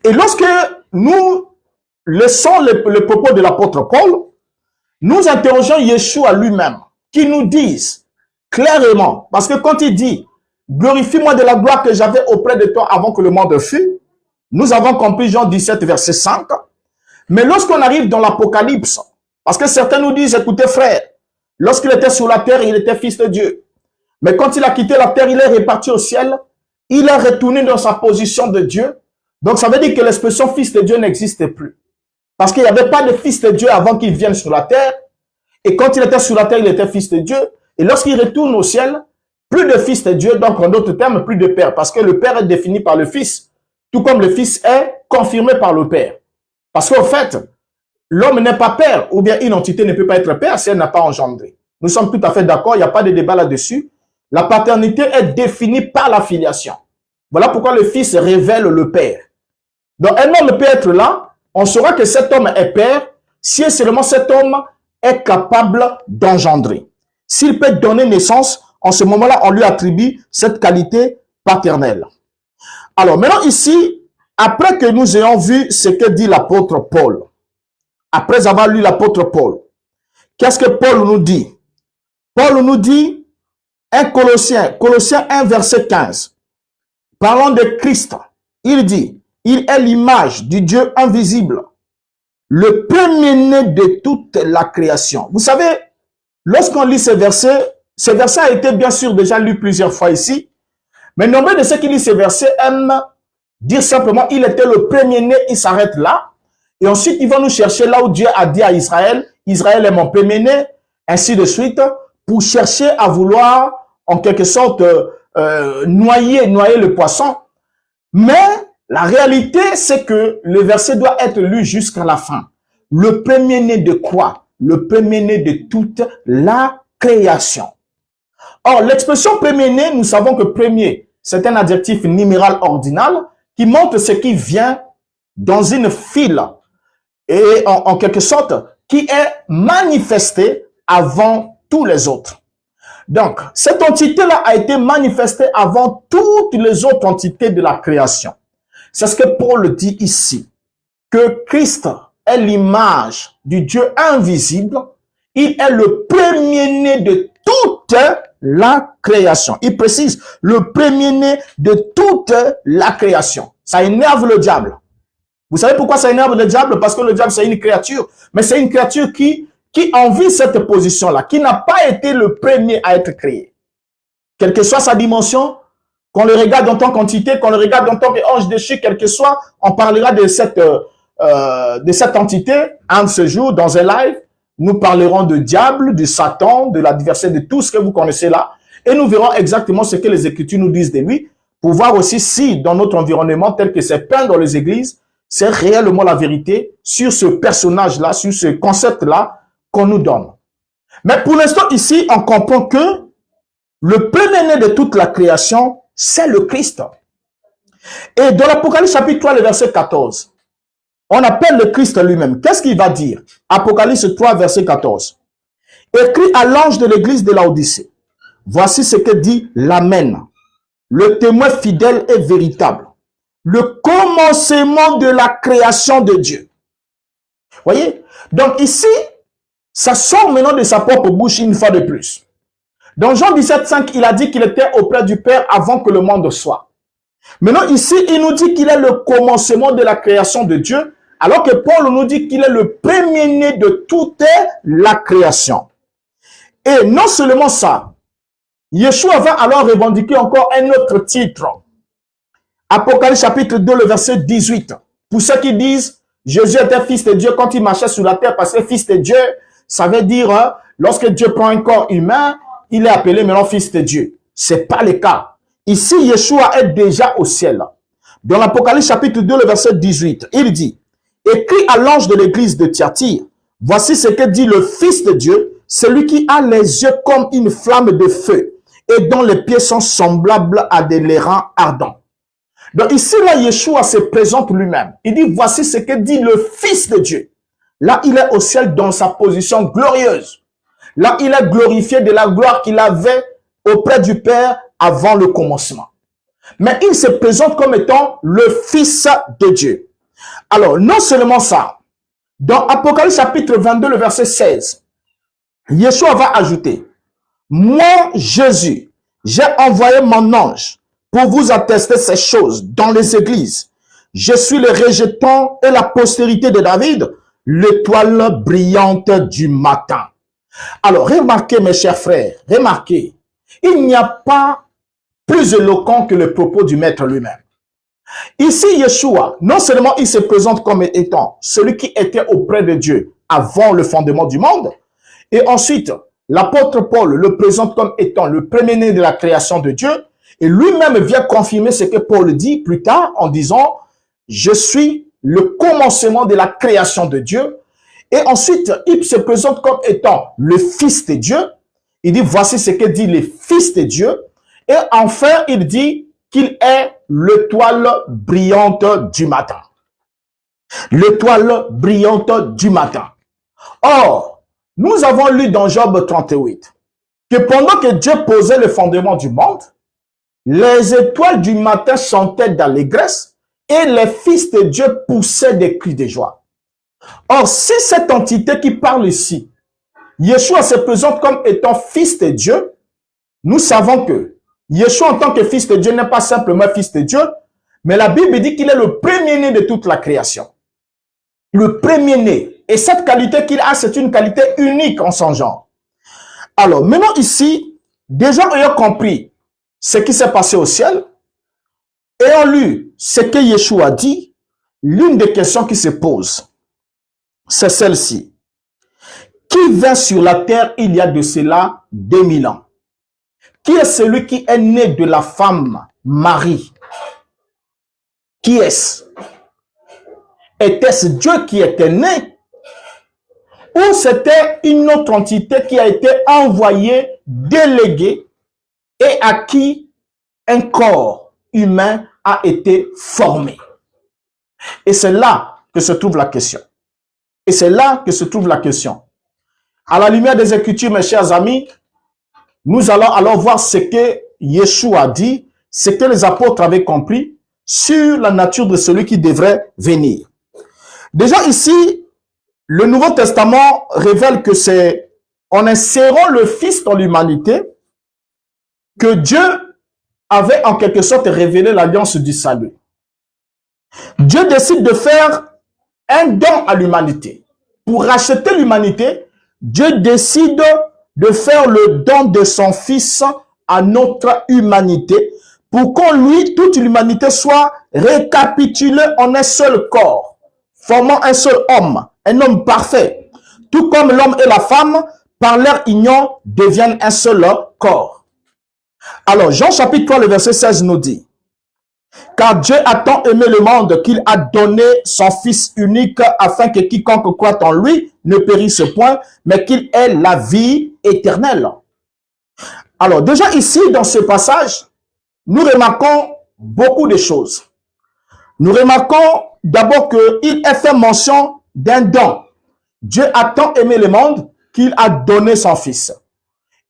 Et lorsque nous laissons le propos de l'apôtre Paul, nous interrogeons Yeshua lui-même, qui nous dise clairement, parce que quand il dit « Glorifie-moi de la gloire que j'avais auprès de toi avant que le monde fût », nous avons compris Jean 17, verset 5. Mais lorsqu'on arrive dans l'Apocalypse, parce que certains nous disent « Écoutez frère, lorsqu'il était sur la terre, il était fils de Dieu. Mais quand il a quitté la terre, il est reparti au ciel. Il est retourné dans sa position de Dieu. » Donc ça veut dire que l'expression fils de Dieu n'existe plus. Parce qu'il n'y avait pas de fils de Dieu avant qu'il vienne sur la terre. Et quand il était sur la terre, il était fils de Dieu. Et lorsqu'il retourne au ciel, plus de fils de Dieu, donc en d'autres termes, plus de père. Parce que le père est défini par le fils, tout comme le fils est confirmé par le père. Parce qu'en fait, l'homme n'est pas père, ou bien une entité ne peut pas être père si elle n'a pas engendré. Nous sommes tout à fait d'accord, il n'y a pas de débat là-dessus. La paternité est définie par la filiation. Voilà pourquoi le fils révèle le père. Donc un homme peut être là, on saura que cet homme est père si et seulement cet homme est capable d'engendrer. S'il peut donner naissance, en ce moment-là, on lui attribue cette qualité paternelle. Alors maintenant ici, après que nous ayons vu ce que dit l'apôtre Paul, après avoir lu l'apôtre Paul, qu'est-ce que Paul nous dit? Paul nous dit, Colossiens 1, verset 15, parlant de Christ, il dit, il est l'image du Dieu invisible, le premier-né de toute la création. Vous savez, lorsqu'on lit ce verset a été bien sûr déjà lu plusieurs fois ici, mais nombreux de ceux qui lisent ce verset aiment dire simplement, il était le premier-né, il s'arrête là, et ensuite ils vont nous chercher là où Dieu a dit à Israël, Israël est mon premier-né, ainsi de suite, pour chercher à vouloir, en quelque sorte, noyer le poisson. Mais la réalité, c'est que le verset doit être lu jusqu'à la fin. Le premier-né de quoi? Le premier-né de toute la création. Or, l'expression premier-né, nous savons que premier, c'est un adjectif numéral ordinal qui montre ce qui vient dans une file et en quelque sorte, qui est manifesté avant tous les autres. Donc, cette entité-là a été manifestée avant toutes les autres entités de la création. C'est ce que Paul dit ici, que Christ est l'image du Dieu invisible. Il est le premier-né de toute la création. Il précise, le premier-né de toute la création. Ça énerve le diable. Vous savez pourquoi ça énerve le diable? Parce que le diable, c'est une créature. Mais c'est une créature qui envie cette position-là, qui n'a pas été le premier à être créé. Quelle que soit sa dimension, qu'on le regarde en tant qu'entité, qu'on le regarde en tant qu'ange déchu, quel que soit, on parlera de cette entité un de ce jour dans un live. Nous parlerons de diable, de Satan, de l'adversaire, de tout ce que vous connaissez là. Et nous verrons exactement ce que les Écritures nous disent de lui, pour voir aussi si dans notre environnement tel que c'est peint dans les églises, c'est réellement la vérité sur ce personnage-là, sur ce concept-là qu'on nous donne. Mais pour l'instant, ici, on comprend que le premier-né de toute la création, c'est le Christ. Et dans l'Apocalypse chapitre 3, le verset 14, on appelle le Christ lui-même. Qu'est-ce qu'il va dire? Apocalypse 3, verset 14. Écrit à l'ange de l'église de Laodicée. Voici ce que dit l'Amen, le témoin fidèle et véritable, le commencement de la création de Dieu. Voyez? Donc ici, ça sort maintenant de sa propre bouche une fois de plus. Dans Jean 17, 5, il a dit qu'il était auprès du Père avant que le monde soit. Maintenant ici, il nous dit qu'il est le commencement de la création de Dieu, alors que Paul nous dit qu'il est le premier-né de toute la création. Et non seulement ça, Yeshua va alors revendiquer encore un autre titre. Apocalypse chapitre 2, le verset 18. Pour ceux qui disent, Jésus était fils de Dieu quand il marchait sur la terre, parce que fils de Dieu, ça veut dire, lorsque Dieu prend un corps humain, il est appelé maintenant fils de Dieu. C'est pas le cas. Ici, Yeshua est déjà au ciel. Dans l'Apocalypse chapitre 2, le verset 18, il dit, écrit à l'ange de l'église de Thyatire, voici ce que dit le Fils de Dieu, celui qui a les yeux comme une flamme de feu et dont les pieds sont semblables à des lairans ardents. Donc ici, là, Yeshua se présente lui-même. Il dit, voici ce que dit le Fils de Dieu. Là, il est au ciel dans sa position glorieuse. Là, il est glorifié de la gloire qu'il avait auprès du Père avant le commencement. Mais il se présente comme étant le Fils de Dieu. Alors, non seulement ça, dans Apocalypse chapitre 22, le verset 16, Yeshua va ajouter, moi, Jésus, j'ai envoyé mon ange pour vous attester ces choses dans les églises. Je suis le rejeton et la postérité de David, l'étoile brillante du matin. Alors, remarquez mes chers frères, remarquez, il n'y a pas plus éloquent que le propos du maître lui-même. Ici, Yeshua, non seulement il se présente comme étant celui qui était auprès de Dieu avant le fondement du monde, et ensuite, l'apôtre Paul le présente comme étant le premier-né de la création de Dieu, et lui-même vient confirmer ce que Paul dit plus tard en disant « Je suis le commencement de la création de Dieu ». Et ensuite, il se présente comme étant le Fils de Dieu. Il dit « Voici ce que dit le Fils de Dieu ». Et enfin, il dit qu'il est l'étoile brillante du matin. L'étoile brillante du matin. Or, nous avons lu dans Job 38 que pendant que Dieu posait le fondement du monde, les étoiles du matin chantaient d'allégresse et les fils de Dieu poussaient des cris de joie. Or, si cette entité qui parle ici, Yeshua se présente comme étant fils de Dieu, nous savons que Yeshua en tant que fils de Dieu n'est pas simplement fils de Dieu, mais la Bible dit qu'il est le premier-né de toute la création. Le premier-né. Et cette qualité qu'il a, c'est une qualité unique en son genre. Alors, maintenant ici, déjà ayant compris ce qui s'est passé au ciel, ayant lu ce que Yeshua a dit, l'une des questions qui se pose, c'est celle-ci. Qui vint sur la terre il y a de cela 2000 ans? Qui est celui qui est né de la femme Marie? Qui est-ce? Était-ce Dieu qui était né? Ou c'était une autre entité qui a été envoyée, déléguée et à qui un corps humain a été formé? Et c'est là que se trouve la question. Et c'est là que se trouve la question. À la lumière des Écritures, mes chers amis, nous allons alors voir ce que Yeshua a dit, ce que les apôtres avaient compris sur la nature de celui qui devrait venir. Déjà ici, le Nouveau Testament révèle que c'est en insérant le Fils dans l'humanité que Dieu avait en quelque sorte révélé l'alliance du salut. Dieu décide de faire un don à l'humanité. Pour racheter l'humanité, Dieu décide de faire le don de son Fils à notre humanité pour qu'en lui, toute l'humanité soit récapitulée en un seul corps, formant un seul homme, un homme parfait. Tout comme l'homme et la femme, par leur union, deviennent un seul corps. Alors, Jean chapitre 3, le verset 16 nous dit, « Car Dieu a tant aimé le monde qu'il a donné son Fils unique afin que quiconque croit en lui ne périsse point, mais qu'il ait la vie éternelle. » Alors, déjà ici, dans ce passage, nous remarquons beaucoup de choses. Nous remarquons d'abord qu'il est fait mention d'un don. Dieu a tant aimé le monde qu'il a donné son Fils.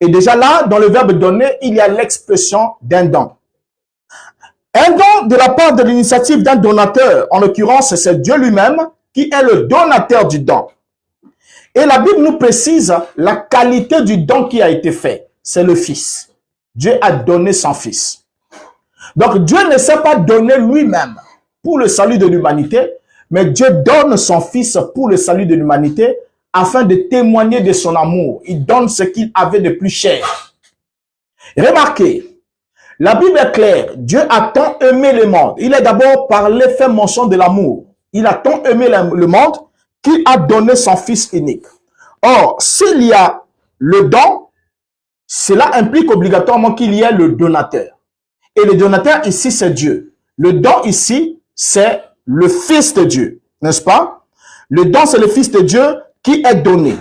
Et déjà là, dans le verbe donner, il y a l'expression d'un don. Un don de la part de l'initiative d'un donateur, en l'occurrence, c'est Dieu lui-même qui est le donateur du don. Et la Bible nous précise la qualité du don qui a été fait. C'est le Fils. Dieu a donné son Fils. Donc Dieu ne s'est pas donné lui-même pour le salut de l'humanité, mais Dieu donne son Fils pour le salut de l'humanité afin de témoigner de son amour. Il donne ce qu'il avait de plus cher. Remarquez, la Bible est claire. Dieu a tant aimé le monde. Il est d'abord parlé, fait mention de l'amour. Il a tant aimé le monde qu'il a donné son Fils unique. Or, s'il y a le don, cela implique obligatoirement qu'il y ait le donateur. Et le donateur ici, c'est Dieu. Le don ici, c'est le Fils de Dieu, n'est-ce pas? Le don, c'est le Fils de Dieu qui est donné.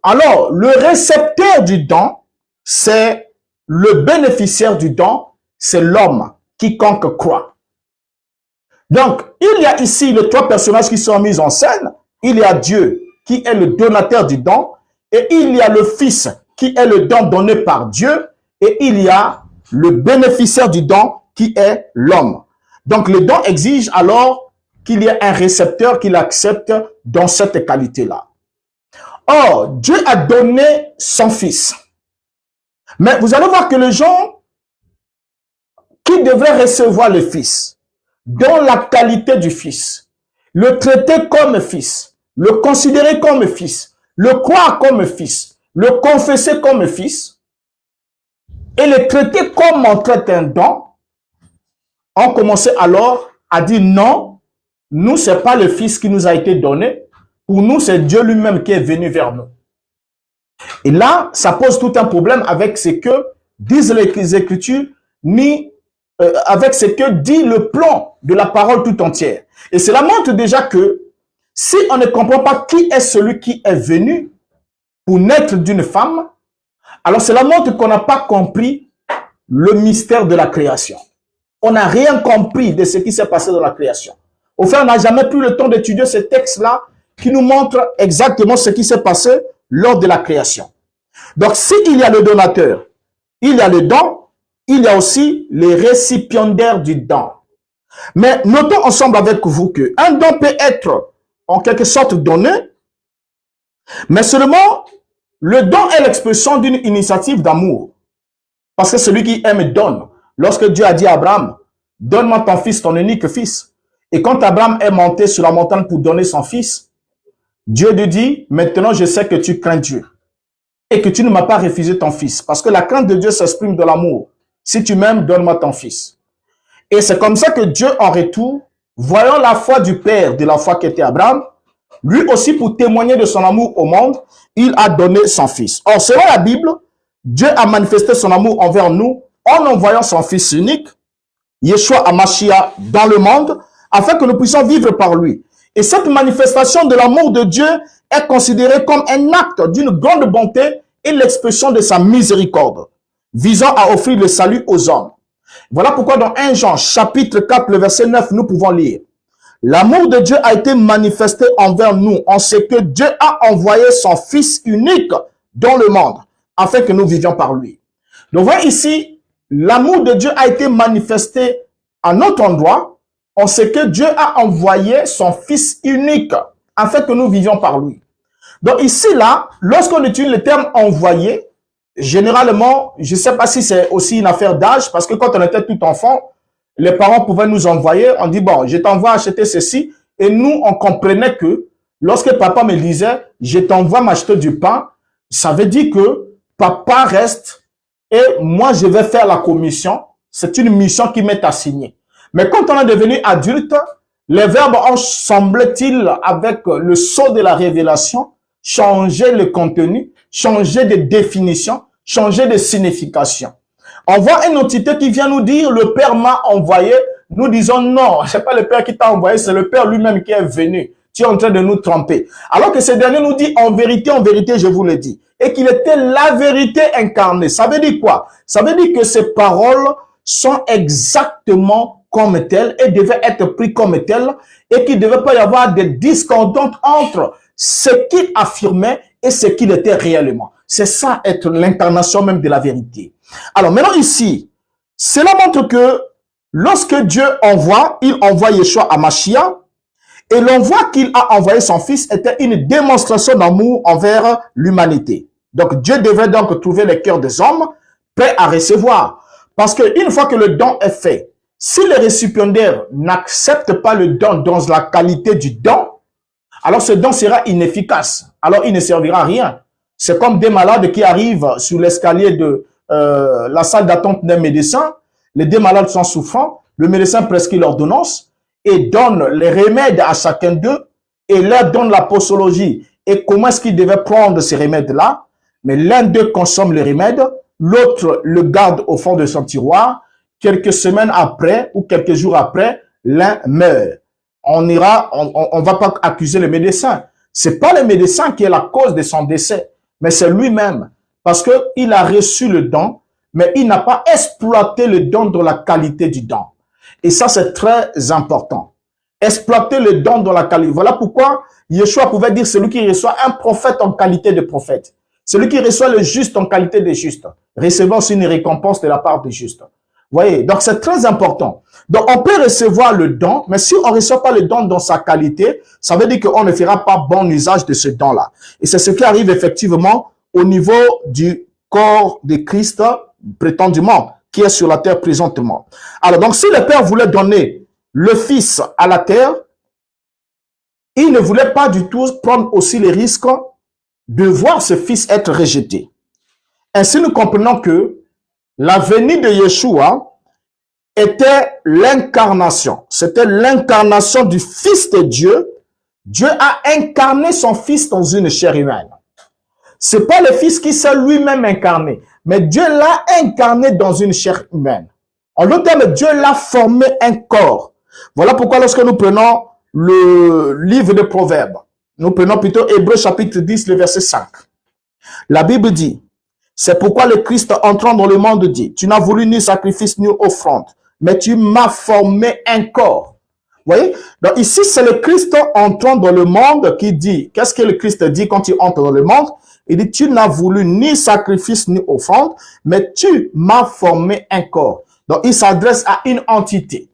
Alors, le récepteur du don, c'est le bénéficiaire du don, c'est l'homme, quiconque croit. Donc, il y a ici les trois personnages qui sont mis en scène. Il y a Dieu qui est le donateur du don, et il y a le Fils qui est le don donné par Dieu, et il y a le bénéficiaire du don qui est l'homme. Donc, le don exige alors qu'il y ait un récepteur qui l'accepte dans cette qualité-là. Or, Dieu a donné son Fils. Mais vous allez voir que les gens qui devraient recevoir le Fils, dans la qualité du Fils, le traiter comme Fils, le considérer comme Fils, le croire comme Fils, le confesser comme Fils, et le traiter comme on traite un don, on commençait alors à dire non, nous, ce n'est pas le Fils qui nous a été donné, pour nous, c'est Dieu lui-même qui est venu vers nous. Et là, ça pose tout un problème avec ce que disent les Écritures, ni avec ce que dit le plan de la parole tout entière. Et cela montre déjà que si on ne comprend pas qui est celui qui est venu pour naître d'une femme, alors cela montre qu'on n'a pas compris le mystère de la création. On n'a rien compris de ce qui s'est passé dans la création. Au fait, on n'a jamais pris le temps d'étudier ce texte-là qui nous montre exactement ce qui s'est passé lors de la création. Donc, s'il y a le donateur, il y a le don, il y a aussi les récipiendaires du don. Mais notons ensemble avec vous que un don peut être en quelque sorte donné, mais seulement le don est l'expression d'une initiative d'amour. Parce que celui qui aime donne. Lorsque Dieu a dit à Abraham, donne-moi ton fils, ton unique fils. Et quand Abraham est monté sur la montagne pour donner son fils, Dieu lui dit, maintenant je sais que tu crains Dieu et que tu ne m'as pas refusé ton fils. Parce que la crainte de Dieu s'exprime de l'amour. Si tu m'aimes, donne-moi ton fils. Et c'est comme ça que Dieu, en retour, voyant la foi du Père, de la foi qu'était Abraham, lui aussi pour témoigner de son amour au monde, il a donné son fils. Or, selon la Bible, Dieu a manifesté son amour envers nous en envoyant son fils unique, Yeshua HaMashiach, dans le monde, afin que nous puissions vivre par lui. Et cette manifestation de l'amour de Dieu est considérée comme un acte d'une grande bonté et l'expression de sa miséricorde, visant à offrir le salut aux hommes. Voilà pourquoi dans 1 Jean, chapitre 4, le verset 9, nous pouvons lire: l'amour de Dieu a été manifesté envers nous, en ce que Dieu a envoyé son Fils unique dans le monde, afin que nous vivions par lui. Donc, voyez ici, l'amour de Dieu a été manifesté à notre endroit, en ce que Dieu a envoyé son Fils unique, afin que nous vivions par lui. Donc ici, là, lorsqu'on utilise le terme « envoyé », généralement, je ne sais pas si c'est aussi une affaire d'âge, parce que quand on était tout enfant, les parents pouvaient nous envoyer, on dit, bon, je t'envoie acheter ceci, et nous, on comprenait que, lorsque papa me disait, je t'envoie m'acheter du pain, ça veut dire que papa reste, et moi, je vais faire la commission, c'est une mission qui m'est assignée. Mais quand on est devenu adulte, les verbes ont, semble-t-il, avec le sceau de la révélation, changer le contenu, changer de définition, changer de signification. On voit une entité qui vient nous dire, le Père m'a envoyé. Nous disons non, c'est pas le Père qui t'a envoyé, c'est le Père lui-même qui est venu. Tu es en train de nous tromper. Alors que ce dernier nous dit, en vérité, je vous le dis. Et qu'il était la vérité incarnée. Ça veut dire quoi? Ça veut dire que ces paroles sont exactement comme telles et devaient être prises comme telles et qu'il ne devait pas y avoir de discordance entre ce qu'il affirmait et ce qu'il était réellement. C'est ça être l'incarnation même de la vérité. Alors maintenant ici, cela montre que lorsque Dieu envoie, il envoie Yeshua HaMashiach et l'envoi qu'il a envoyé son fils était une démonstration d'amour envers l'humanité. Donc Dieu devait donc trouver les cœurs des hommes prêts à recevoir. Parce qu'une fois que le don est fait, si le récipiendaire n'accepte pas le don dans la qualité du don, alors ce don sera inefficace. Alors il ne servira à rien. C'est comme des malades qui arrivent sur l'escalier de la salle d'attente d'un médecin. Les deux malades sont souffrants. Le médecin prescrit l'ordonnance et donne les remèdes à chacun d'eux et leur donne la posologie. Et comment est-ce qu'ils devaient prendre ces remèdes-là? Mais l'un d'eux consomme le remède, l'autre le garde au fond de son tiroir. Quelques semaines après ou quelques jours après, l'un meurt. On va pas accuser le médecin. C'est pas le médecin qui est la cause de son décès, mais c'est lui-même. Parce que il a reçu le don, mais il n'a pas exploité le don dans la qualité du don. Et ça, c'est très important. Exploiter le don dans la qualité. Voilà pourquoi Yeshua pouvait dire celui qui reçoit un prophète en qualité de prophète. Celui qui reçoit le juste en qualité de juste. Recevant aussi une récompense de la part du juste. Voyez, donc c'est très important. Donc on peut recevoir le don, mais si on ne reçoit pas le don dans sa qualité, ça veut dire qu'on ne fera pas bon usage de ce don-là. Et c'est ce qui arrive effectivement au niveau du corps de Christ, prétendument, qui est sur la terre présentement. Alors donc si le Père voulait donner le Fils à la terre, il ne voulait pas du tout prendre aussi les risques de voir ce Fils être rejeté. Ainsi nous comprenons que la venue de Yeshua était l'incarnation. C'était l'incarnation du Fils de Dieu. Dieu a incarné son Fils dans une chair humaine. C'est pas le Fils qui s'est lui-même incarné, mais Dieu l'a incarné dans une chair humaine. En d'autres termes, Dieu l'a formé un corps. Voilà pourquoi lorsque nous prenons le livre de Proverbes, nous prenons plutôt Hébreux chapitre 10, le verset 5. La Bible dit, c'est pourquoi le Christ entrant dans le monde dit, tu n'as voulu ni sacrifice ni offrande, mais tu m'as formé un corps. Vous voyez? Donc ici, c'est le Christ entrant dans le monde qui dit, qu'est-ce que le Christ dit quand il entre dans le monde? Il dit, tu n'as voulu ni sacrifice ni offrande, mais tu m'as formé un corps. Donc il s'adresse à une entité.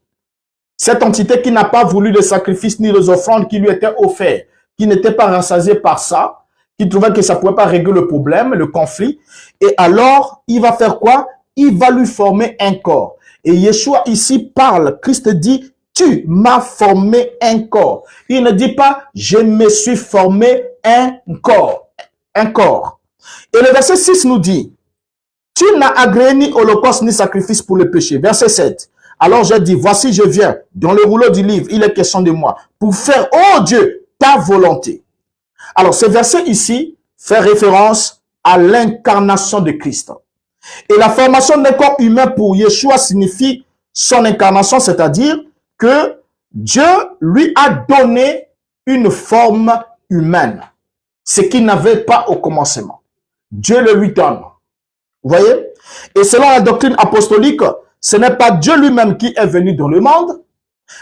Cette entité qui n'a pas voulu les sacrifices ni les offrandes qui lui étaient offerts, qui n'était pas rassasiée par ça, qui trouvait que ça ne pouvait pas régler le problème, le conflit. Et alors, il va faire quoi? Il va lui former un corps. Et Yeshua ici parle, Christ dit, tu m'as formé un corps. Il ne dit pas, je me suis formé un corps. Un corps. Et le verset 6 nous dit, tu n'as agréé ni holocauste ni sacrifice pour le péché. Verset 7. Alors j'ai dit, voici je viens. Dans le rouleau du livre, il est question de moi. Pour faire, oh Dieu, ta volonté. Alors ce verset ici fait référence à l'incarnation de Christ. Et la formation d'un corps humain pour Yeshua signifie son incarnation, c'est-à-dire que Dieu lui a donné une forme humaine. Ce qu'il n'avait pas au commencement. Dieu le lui donne. Vous voyez? Et selon la doctrine apostolique, ce n'est pas Dieu lui-même qui est venu dans le monde,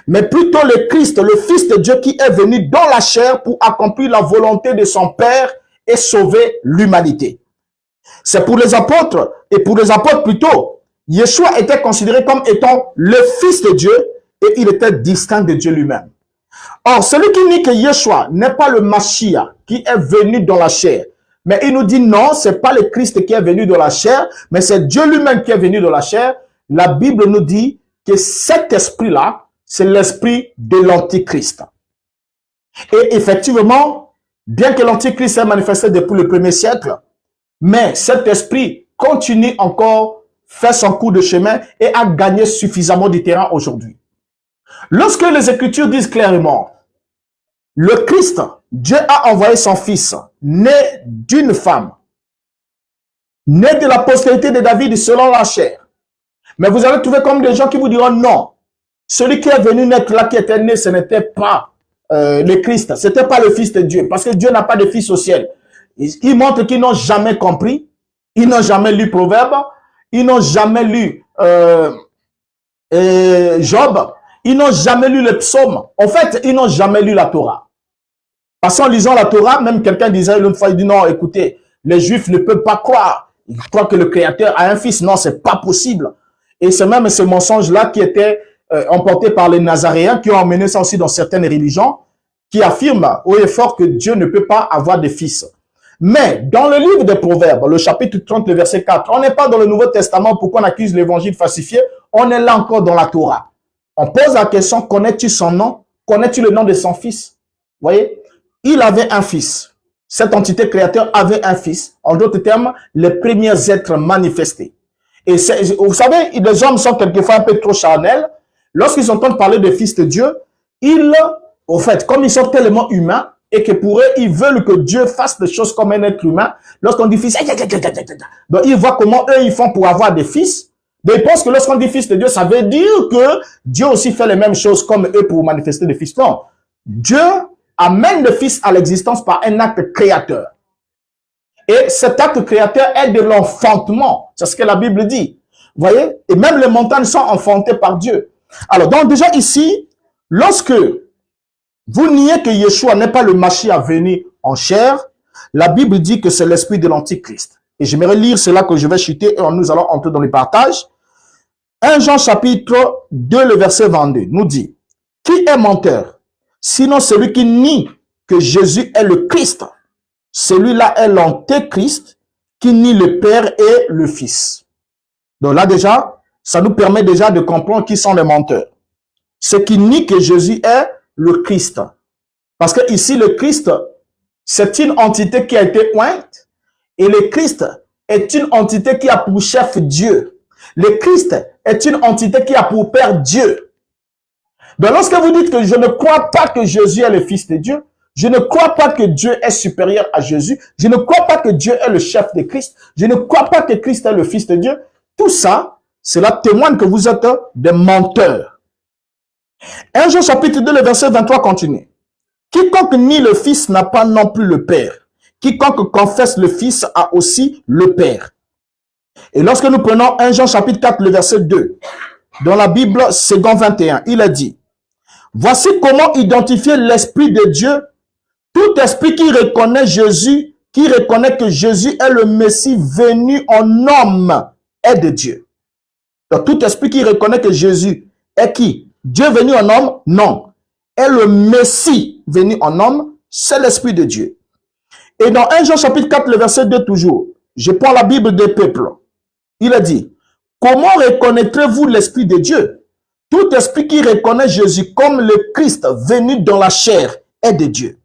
mais plutôt le Christ, le Fils de Dieu qui est venu dans la chair pour accomplir la volonté de son Père et sauver l'humanité. C'est pour les apôtres, et pour les apôtres plutôt, Yeshua était considéré comme étant le Fils de Dieu et il était distinct de Dieu lui-même. Or, celui qui dit que Yeshua n'est pas le Mashiach qui est venu dans la chair, mais il nous dit non, c'est pas le Christ qui est venu dans la chair, mais c'est Dieu lui-même qui est venu dans la chair. La Bible nous dit que cet esprit-là, c'est l'esprit de l'Antichrist. Et effectivement, bien que l'Antichrist ait manifesté depuis le premier siècle, mais cet esprit continue encore, fait son coup de chemin et a gagné suffisamment de terrain aujourd'hui. Lorsque les Écritures disent clairement, le Christ, Dieu a envoyé son Fils, né d'une femme, né de la postérité de David selon la chair. Mais vous allez trouver comme des gens qui vous diront non. Celui qui est venu naître là, qui était né, ce n'était pas le Christ, ce n'était pas le Fils de Dieu, parce que Dieu n'a pas de Fils au ciel. Ils montrent qu'ils n'ont jamais compris, ils n'ont jamais lu Proverbe, ils n'ont jamais lu Job, ils n'ont jamais lu le psaume. En fait, ils n'ont jamais lu la Torah. Parce qu'en lisant la Torah, même quelqu'un disait l'autre fois, il dit non, écoutez, les Juifs ne peuvent pas croire. Ils croient que le Créateur a un fils. Non, c'est pas possible. Et c'est même ce mensonge-là qui était emporté par les Nazaréens, qui ont emmené ça aussi dans certaines religions, qui affirment haut et fort que Dieu ne peut pas avoir de fils. Mais dans le livre des Proverbes, le chapitre 30, le verset 4, on n'est pas dans le Nouveau Testament pour qu'on accuse l'évangile falsifié, on est là encore dans la Torah. On pose la question, connais-tu son nom? Connais-tu le nom de son fils? Vous voyez? Il avait un fils. Cette entité créateur avait un fils. En d'autres termes, les premiers êtres manifestés. Et vous savez, les hommes sont quelquefois un peu trop charnels. Lorsqu'ils entendent parler de fils de Dieu, au fait, comme ils sont tellement humains, et que pour eux, ils veulent que Dieu fasse des choses comme un être humain, lorsqu'on dit fils, donc ils voient comment eux, ils font pour avoir des fils. Donc ils pensent que lorsqu'on dit fils de Dieu, ça veut dire que Dieu aussi fait les mêmes choses comme eux pour manifester des fils. Non. Dieu amène le fils à l'existence par un acte créateur. Et cet acte créateur est de l'enfantement. C'est ce que la Bible dit. Vous voyez? Et même les montagnes sont enfantées par Dieu. Alors, donc déjà ici, lorsque vous niez que Yeshua n'est pas le Mashiach venu en chair, la Bible dit que c'est l'esprit de l'Antichrist. Et j'aimerais lire cela que je vais chuter et nous allons entrer dans le partage. 1 Jean chapitre 2, le verset 22 nous dit, qui est menteur? Sinon celui qui nie que Jésus est le Christ. Celui-là est l'Antéchrist qui nie le Père et le Fils. Donc là déjà, ça nous permet déjà de comprendre qui sont les menteurs. Ceux qui nient que Jésus est le Christ. Parce que ici, le Christ, c'est une entité qui a été ointe. Et le Christ est une entité qui a pour chef Dieu. Le Christ est une entité qui a pour Père Dieu. Donc lorsque vous dites que je ne crois pas que Jésus est le Fils de Dieu, je ne crois pas que Dieu est supérieur à Jésus, je ne crois pas que Dieu est le chef de Christ, je ne crois pas que Christ est le Fils de Dieu, tout ça, cela témoigne que vous êtes des menteurs. 1 Jean chapitre 2, le verset 23 continue. Quiconque nie le Fils n'a pas non plus le Père. Quiconque confesse le Fils a aussi le Père. Et lorsque nous prenons 1 Jean chapitre 4, le verset 2, dans la Bible, second 21, il a dit, voici comment identifier l'Esprit de Dieu. Tout esprit qui reconnaît Jésus, qui reconnaît que Jésus est le Messie venu en homme, est de Dieu. Donc tout esprit qui reconnaît que Jésus est qui? Dieu venu en homme? Non. Et le Messie venu en homme, c'est l'Esprit de Dieu. Et dans 1 Jean chapitre 4, le verset 2 toujours, je prends la Bible des peuples. Il a dit, comment reconnaîtrez-vous l'Esprit de Dieu? Tout esprit qui reconnaît Jésus comme le Christ venu dans la chair est de Dieu.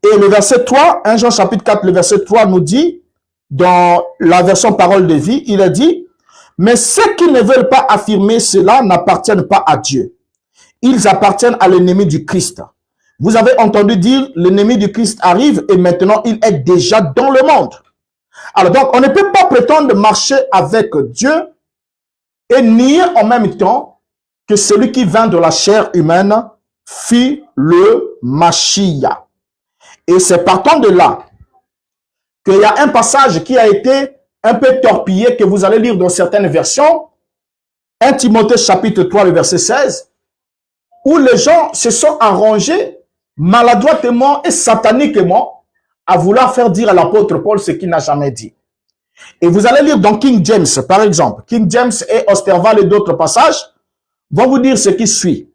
Et le verset 3, 1 Jean chapitre 4, le verset 3 nous dit, dans la version parole de vie, il a dit, mais ceux qui ne veulent pas affirmer cela n'appartiennent pas à Dieu. Ils appartiennent à l'ennemi du Christ. Vous avez entendu dire, l'ennemi du Christ arrive et maintenant il est déjà dans le monde. Alors donc, on ne peut pas prétendre marcher avec Dieu et nier en même temps que celui qui vint de la chair humaine fut le Mashiach. Et c'est partant de là qu'il y a un passage qui a été un peu torpillé, que vous allez lire dans certaines versions, 1 Timothée chapitre 3, le verset 16, où les gens se sont arrangés maladroitement et sataniquement à vouloir faire dire à l'apôtre Paul ce qu'il n'a jamais dit. Et vous allez lire dans King James, par exemple. King James et Osterval et d'autres passages vont vous dire ce qui suit.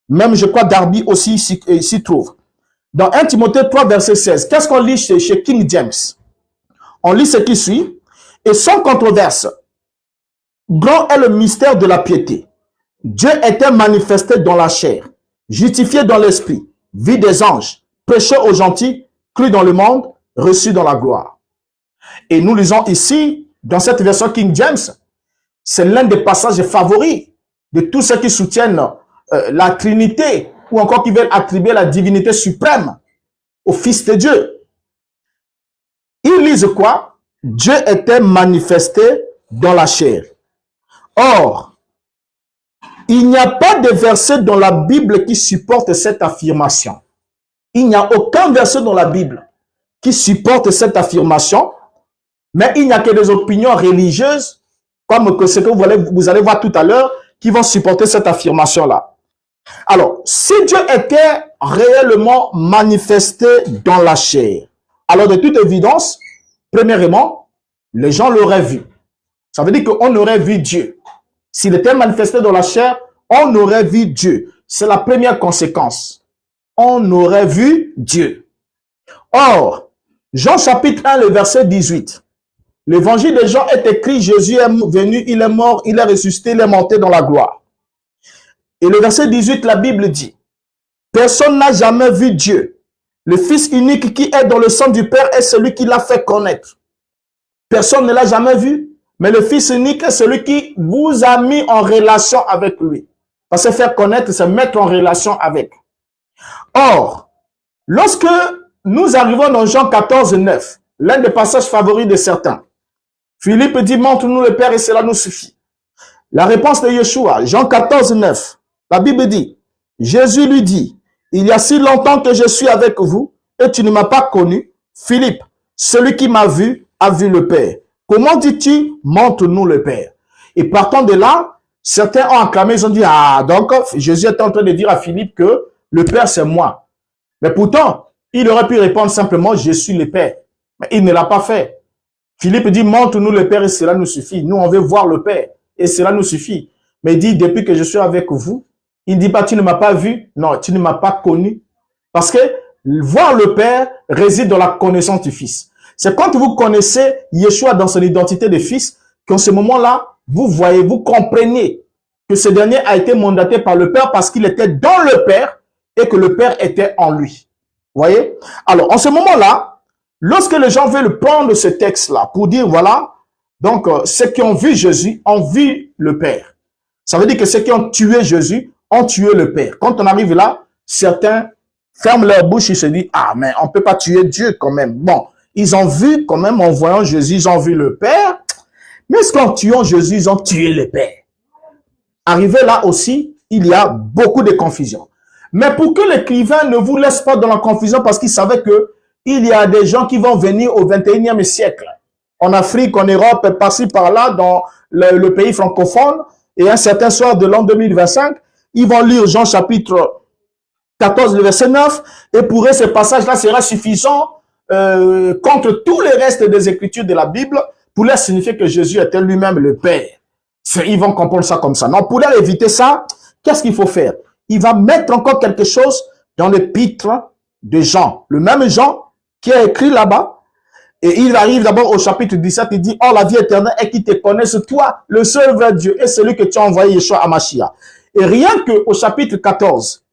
Même, je crois, Darby aussi s'y trouve. Dans 1 Timothée 3, verset 16, qu'est-ce qu'on lit chez King James? On lit ce qui suit. Et sans controverse, grand est le mystère de la piété. Dieu était manifesté dans la chair, justifié dans l'esprit, vu des anges, prêché aux gentils, cru dans le monde, reçu dans la gloire. Et nous lisons ici, dans cette version King James, c'est l'un des passages favoris de tous ceux qui soutiennent la Trinité ou encore qui veulent attribuer la divinité suprême au Fils de Dieu. Ils lisent quoi? Dieu était manifesté dans la chair. Or, il n'y a pas de verset dans la Bible qui supporte cette affirmation. Il n'y a aucun verset dans la Bible qui supporte cette affirmation, mais il n'y a que des opinions religieuses, comme ce que vous allez voir tout à l'heure, qui vont supporter cette affirmation-là. Alors, si Dieu était réellement manifesté dans la chair, alors de toute évidence, premièrement, les gens l'auraient vu. Ça veut dire qu'on aurait vu Dieu. S'il était manifesté dans la chair, on aurait vu Dieu. C'est la première conséquence. On aurait vu Dieu. Or, Jean chapitre 1, le verset 18. L'évangile de Jean est écrit, Jésus est venu, il est mort, il est ressuscité, il est monté dans la gloire. Et le verset 18, la Bible dit, personne n'a jamais vu Dieu. Le Fils unique qui est dans le sang du Père est celui qui l'a fait connaître. Personne ne l'a jamais vu, mais le Fils unique est celui qui vous a mis en relation avec lui. Parce que faire connaître, c'est mettre en relation avec. Or, lorsque nous arrivons dans Jean 14, 9, l'un des passages favoris de certains, Philippe dit, montre-nous le Père et cela nous suffit. La réponse de Yeshua, Jean 14, 9, la Bible dit, Jésus lui dit, il y a si longtemps que je suis avec vous et tu ne m'as pas connu. Philippe, celui qui m'a vu a vu le Père. Comment dis-tu, montre-nous le Père? Et partant de là, certains ont acclamé, ils ont dit, ah, donc Jésus est en train de dire à Philippe que le Père c'est moi. Mais pourtant, il aurait pu répondre simplement, je suis le Père. Mais il ne l'a pas fait. Philippe dit, montre-nous le Père et cela nous suffit. Nous, on veut voir le Père et cela nous suffit. Mais il dit, depuis que je suis avec vous, il ne dit pas, tu ne m'as pas vu. Non, tu ne m'as pas connu. Parce que voir le Père réside dans la connaissance du Fils. C'est quand vous connaissez Yeshua dans son identité de Fils, qu'en ce moment-là, vous voyez, vous comprenez que ce dernier a été mandaté par le Père parce qu'il était dans le Père et que le Père était en lui. Vous voyez? Alors, en ce moment-là, lorsque les gens veulent prendre ce texte-là pour dire, voilà, donc ceux qui ont vu Jésus ont vu le Père. Ça veut dire que ceux qui ont tué Jésus ont tué le Père. Quand on arrive là, certains ferment leur bouche et se disent, ah, mais on ne peut pas tuer Dieu quand même. Bon, ils ont vu quand même, en voyant Jésus, ils ont vu le Père. Mais est-ce qu'en tuant Jésus, ils ont tué le Père? Arrivé là aussi, il y a beaucoup de confusion. Mais pour que l'écrivain ne vous laisse pas dans la confusion, parce qu'il savait que il y a des gens qui vont venir au 21e siècle, en Afrique, en Europe, par-ci, par-là, dans le pays francophone, et un certain soir de l'an 2025, ils vont lire Jean chapitre 14, le verset 9, et pour eux, ce passage-là sera suffisant contre tous les restes des Écritures de la Bible pour leur signifier que Jésus était lui-même le Père. Ils vont comprendre ça comme ça. Non, pour leur éviter ça, qu'est-ce qu'il faut faire? Il va mettre encore quelque chose dans l'épître de Jean. Le même Jean qui a écrit là-bas. Et il arrive d'abord au chapitre 17, il dit, « Oh, la vie éternelle est qu'ils te connaissent, toi, le seul vrai Dieu, et celui que tu as envoyé, Yeshua Hamashiach. » Et rien qu'au chapitre 14,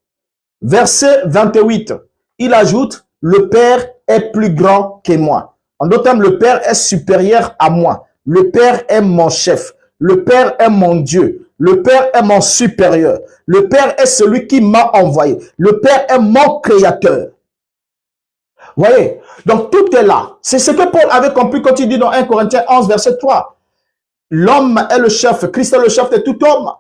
verset 28, il ajoute, « Le Père est plus grand que moi. » En d'autres termes, le Père est supérieur à moi. Le Père est mon chef. Le Père est mon Dieu. Le Père est mon supérieur. Le Père est celui qui m'a envoyé. Le Père est mon créateur. Vous voyez? Donc, tout est là. C'est ce que Paul avait compris quand il dit dans 1 Corinthiens 11, verset 3. L'homme est le chef. Christ est le chef de tout homme.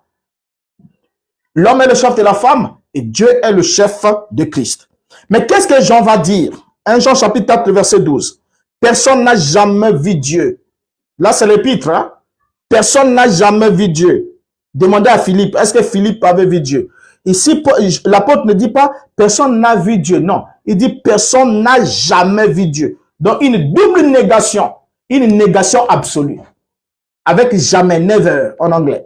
L'homme est le chef de la femme. Et Dieu est le chef de Christ. Mais qu'est-ce que Jean va dire? 1 Jean chapitre 4, verset 12. Personne n'a jamais vu Dieu. Là, c'est l'épître. Hein? Personne n'a jamais vu Dieu. Demandez à Philippe. Est-ce que Philippe avait vu Dieu? Ici, l'apôtre ne dit pas personne n'a vu Dieu. Non, il dit personne n'a jamais vu Dieu. Donc, une double négation. Une négation absolue. Avec jamais, never en anglais.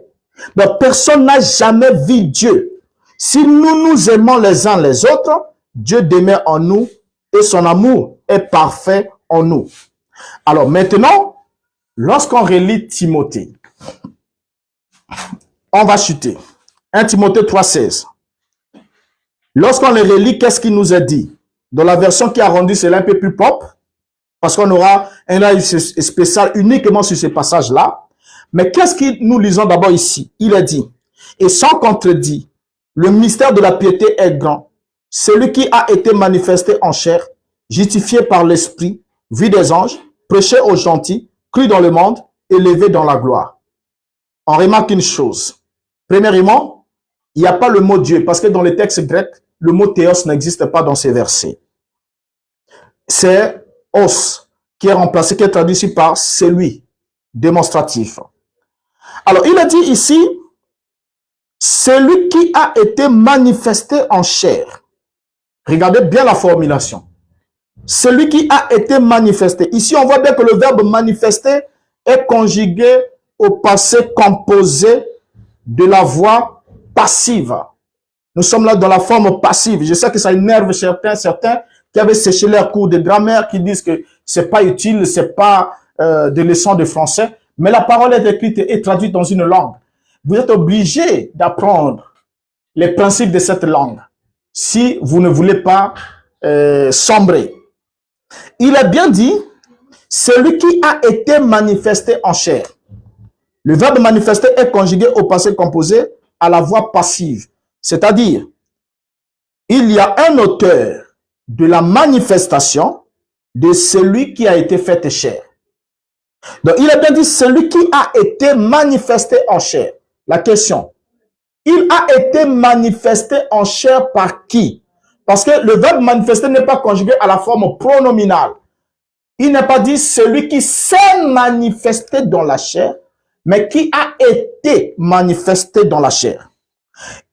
Donc, personne n'a jamais vu Dieu. Si nous nous aimons les uns les autres, Dieu demeure en nous et son amour est parfait en nous. Alors maintenant, lorsqu'on relit Timothée, on va chuter. 1 Timothée 3,16. Lorsqu'on le relit, qu'est-ce qu'il nous est dit? Dans la version qui a rendu cela un peu plus pop, parce qu'on aura un œil spécial uniquement sur ces passages-là. Mais qu'est-ce que nous lisons d'abord ici? Il est dit, et sans contredit, le mystère de la piété est grand. Celui qui a été manifesté en chair, justifié par l'esprit, vu des anges, prêché aux gentils, cru dans le monde, élevé dans la gloire. On remarque une chose. Premièrement, il n'y a pas le mot Dieu, parce que dans les textes grecs, le mot théos n'existe pas dans ces versets. C'est os, qui est remplacé, qui est traduit ici par celui, démonstratif. Alors, il a dit ici, celui qui a été manifesté en chair. Regardez bien la formulation. Celui qui a été manifesté. Ici, on voit bien que le verbe manifester est conjugué au passé composé de la voix passive. Nous sommes là dans la forme passive. Je sais que ça énerve certains qui avaient séché leurs cours de grammaire, qui disent que c'est pas utile, c'est pas des leçons de français. Mais la parole est écrite et traduite dans une langue. Vous êtes obligé d'apprendre les principes de cette langue si vous ne voulez pas sombrer. Il a bien dit, celui qui a été manifesté en chair. Le verbe manifester est conjugué au passé composé à la voix passive. C'est-à-dire, il y a un auteur de la manifestation de celui qui a été fait chair. Donc, il a bien dit, celui qui a été manifesté en chair. La question, il a été manifesté en chair par qui? Parce que le verbe manifester n'est pas conjugué à la forme pronominale. Il n'est pas dit celui qui s'est manifesté dans la chair, mais qui a été manifesté dans la chair.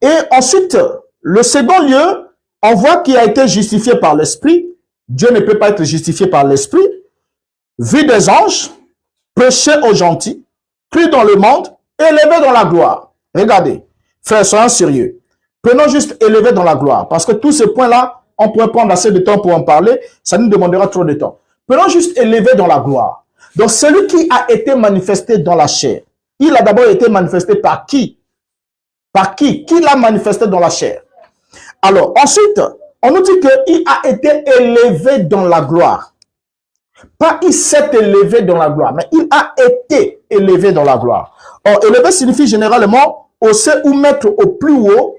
Et ensuite, le second lieu, on voit qu'il a été justifié par l'esprit. Dieu ne peut pas être justifié par l'esprit. Vu des anges, prêché aux gentils, cru dans le monde, élevé dans la gloire. Regardez, frères, soyons sérieux. Prenons juste élevé dans la gloire, parce que tous ces points-là, on pourrait prendre assez de temps pour en parler, ça nous demandera trop de temps. Prenons juste élevé dans la gloire. Donc, celui qui a été manifesté dans la chair, il a d'abord été manifesté par qui? Par qui? Qui l'a manifesté dans la chair? Alors, ensuite, on nous dit qu'il a été élevé dans la gloire. Pas il s'est élevé dans la gloire, mais il a été élevé dans la gloire. Or, élevé signifie généralement hausser ou mettre au plus haut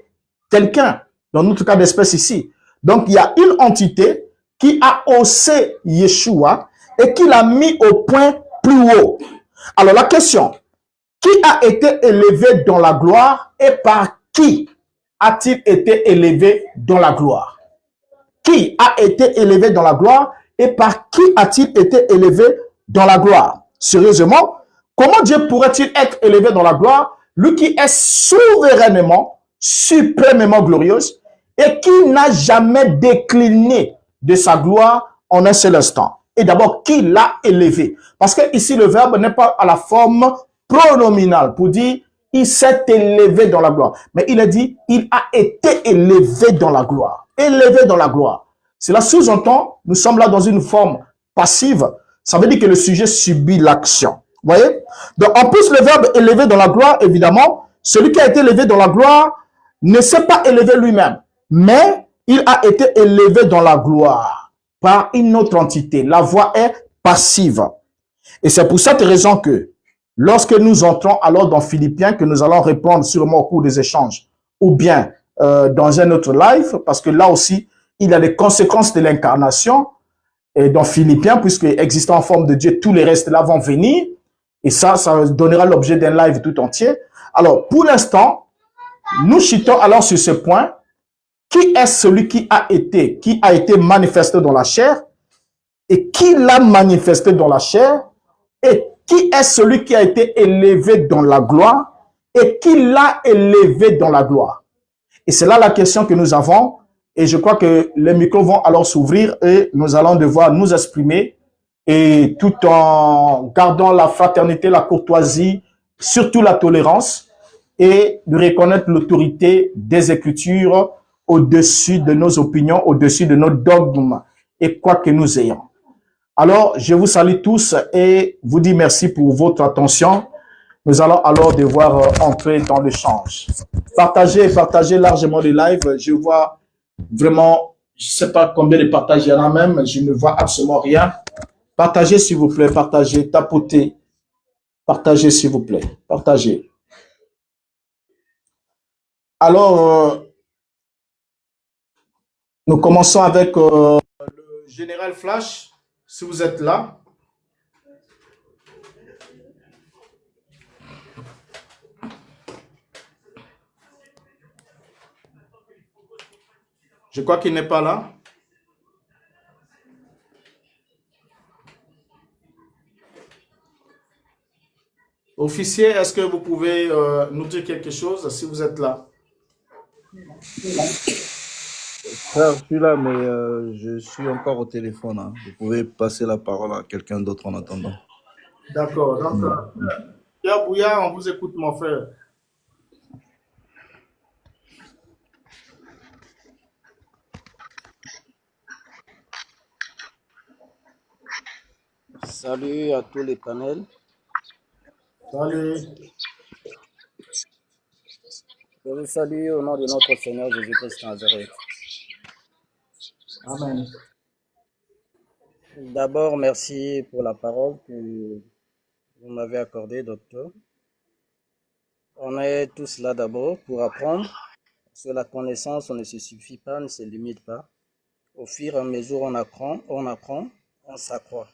quelqu'un, dans notre cas d'espèce ici. Donc, il y a une entité qui a haussé Yeshua et qui l'a mis au point plus haut. Alors, la question, qui a été élevé dans la gloire et par qui a-t-il été élevé dans la gloire? Qui a été élevé dans la gloire et par qui a-t-il été élevé dans la gloire? Sérieusement, comment Dieu pourrait-il être élevé dans la gloire, lui qui est souverainement, suprêmement glorieuse et qui n'a jamais décliné de sa gloire en un seul instant? Et d'abord, qui l'a élevé? Parce que ici, le verbe n'est pas à la forme pronominale pour dire Il s'est élevé dans la gloire. Mais il a dit, il a été élevé dans la gloire. Élevé dans la gloire. Cela sous-entend, nous sommes là dans une forme passive. Ça veut dire que le sujet subit l'action. Vous voyez? Donc, en plus, le verbe élevé dans la gloire, évidemment, celui qui a été élevé dans la gloire ne s'est pas élevé lui-même, mais il a été élevé dans la gloire par une autre entité. La voix est passive. Et c'est pour cette raison que lorsque nous entrons alors dans Philippiens, que nous allons répondre sûrement au cours des échanges, ou bien dans un autre live, parce que là aussi, il y a les conséquences de l'incarnation, et dans Philippiens, puisque existant en forme de Dieu, tous les restes là vont venir, et ça donnera l'objet d'un live tout entier. Alors, pour l'instant, nous chutons alors sur ce point. Qui est celui qui a été manifesté dans la chair, et qui l'a manifesté dans la chair, et qui est celui qui a été élevé dans la gloire, et qui l'a élevé dans la gloire. Et c'est là la question que nous avons, et je crois que les micros vont alors s'ouvrir, et nous allons devoir nous exprimer, et tout en gardant la fraternité, la courtoisie, surtout la tolérance, et de reconnaître l'autorité des Écritures au-dessus de nos opinions, au-dessus de nos dogmes, et quoi que nous ayons. Alors, je vous salue tous et vous dis merci pour votre attention. Nous allons alors devoir entrer dans l'échange. Partagez largement le live. Je vois vraiment, je ne sais pas combien de partages il y en a même, je ne vois absolument rien. Partagez s'il vous plaît, partagez, tapotez. Partagez s'il vous plaît, partagez. Alors, nous commençons avec le général Flash, si vous êtes là. Je crois qu'il n'est pas là. Officier, est-ce que vous pouvez nous dire quelque chose si vous êtes là? Frère, je suis là, mais je suis encore au téléphone, hein. Vous pouvez passer la parole à quelqu'un d'autre en attendant. D'accord. Donc, Pierre Bouillard, on vous écoute, mon frère. Salut à tous les panels. Salut. Je vous salue au nom de notre Seigneur Jésus-Christ Nazareth. Amen. D'abord, merci pour la parole que vous m'avez accordée, docteur. On est tous là d'abord pour apprendre. Parce que la connaissance, on ne se suffit pas, ne se limite pas. Au fur et à mesure, on apprend, on s'accroît.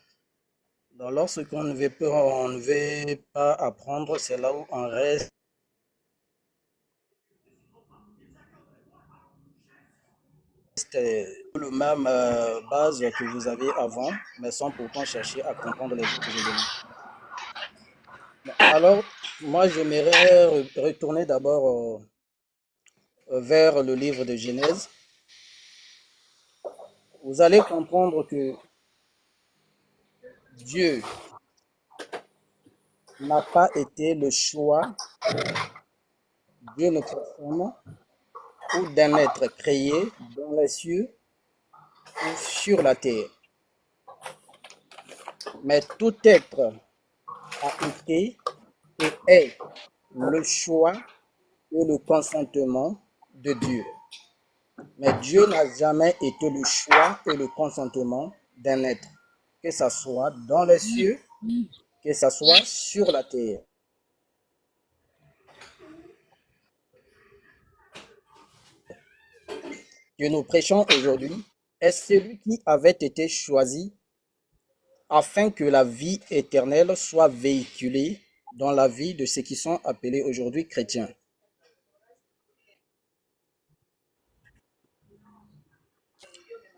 Donc, lorsqu'on ne veut pas apprendre, c'est là où on reste le même base que vous avez avant, mais sans pourtant chercher à comprendre les autres éléments. Alors, moi, j'aimerais retourner d'abord vers le livre de Genèse. Vous allez comprendre que Dieu n'a pas été le choix d'une personne ou d'un être créé dans les cieux ou sur la terre. Mais tout être a été et est le choix et le consentement de Dieu. Mais Dieu n'a jamais été le choix et le consentement d'un être, que ce soit dans les cieux, que ce soit sur la terre. Que nous prêchons aujourd'hui est celui qui avait été choisi afin que la vie éternelle soit véhiculée dans la vie de ceux qui sont appelés aujourd'hui chrétiens.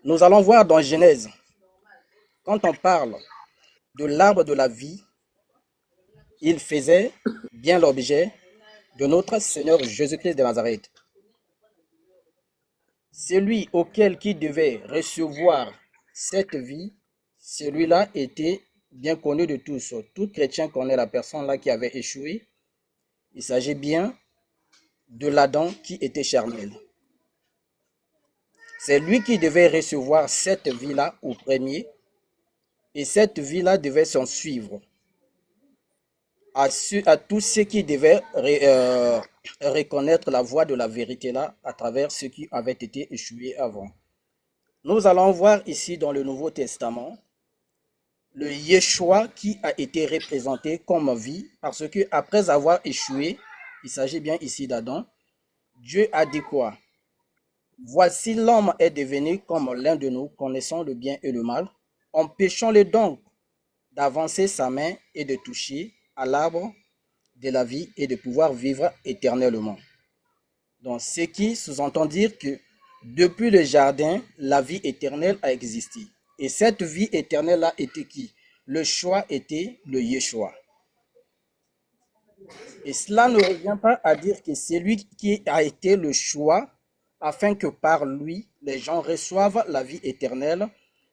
Nous allons voir dans Genèse, quand on parle de l'arbre de la vie, il faisait bien l'objet de notre Seigneur Jésus-Christ de Nazareth. Celui auquel qui devait recevoir cette vie, celui-là était bien connu de tous. Tout chrétien connaît la personne là qui avait échoué Il s'agit bien de l'Adam qui était charnel. C'est lui qui devait recevoir cette vie-là au premier, et cette vie-là devait s'en suivre à tous ceux qui devaient reconnaître la voie de la vérité-là à travers ceux qui avaient été échoués avant. Nous allons voir ici dans le Nouveau Testament le Yeshua qui a été représenté comme vie, parce que après avoir échoué, il s'agit bien ici d'Adam, Dieu a dit quoi? Voici l'homme est devenu comme l'un de nous, connaissant le bien et le mal. Empêchons-le donc d'avancer sa main et de toucher à l'arbre de la vie et de pouvoir vivre éternellement. Donc, ce qui sous-entend dire que depuis le jardin, la vie éternelle a existé. Et cette vie éternelle-là était qui? Le choix était le Yeshua. Et cela ne revient pas à dire que c'est lui qui a été le choix afin que par lui, les gens reçoivent la vie éternelle,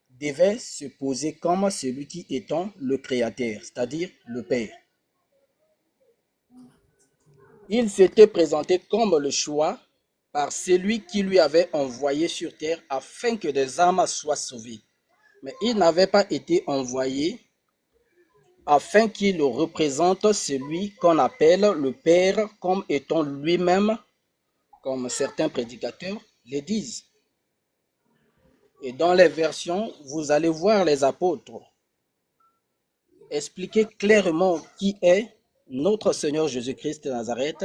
devait se poser comme celui qui étant le Créateur, c'est-à-dire le Père. Il s'était présenté comme le choix par celui qui lui avait envoyé sur terre afin que des âmes soient sauvées. Mais il n'avait pas été envoyé afin qu'il représente celui qu'on appelle le Père comme étant lui-même, comme certains prédicateurs le disent. Et dans les versions, vous allez voir les apôtres expliquer clairement qui est notre Seigneur Jésus-Christ de Nazareth,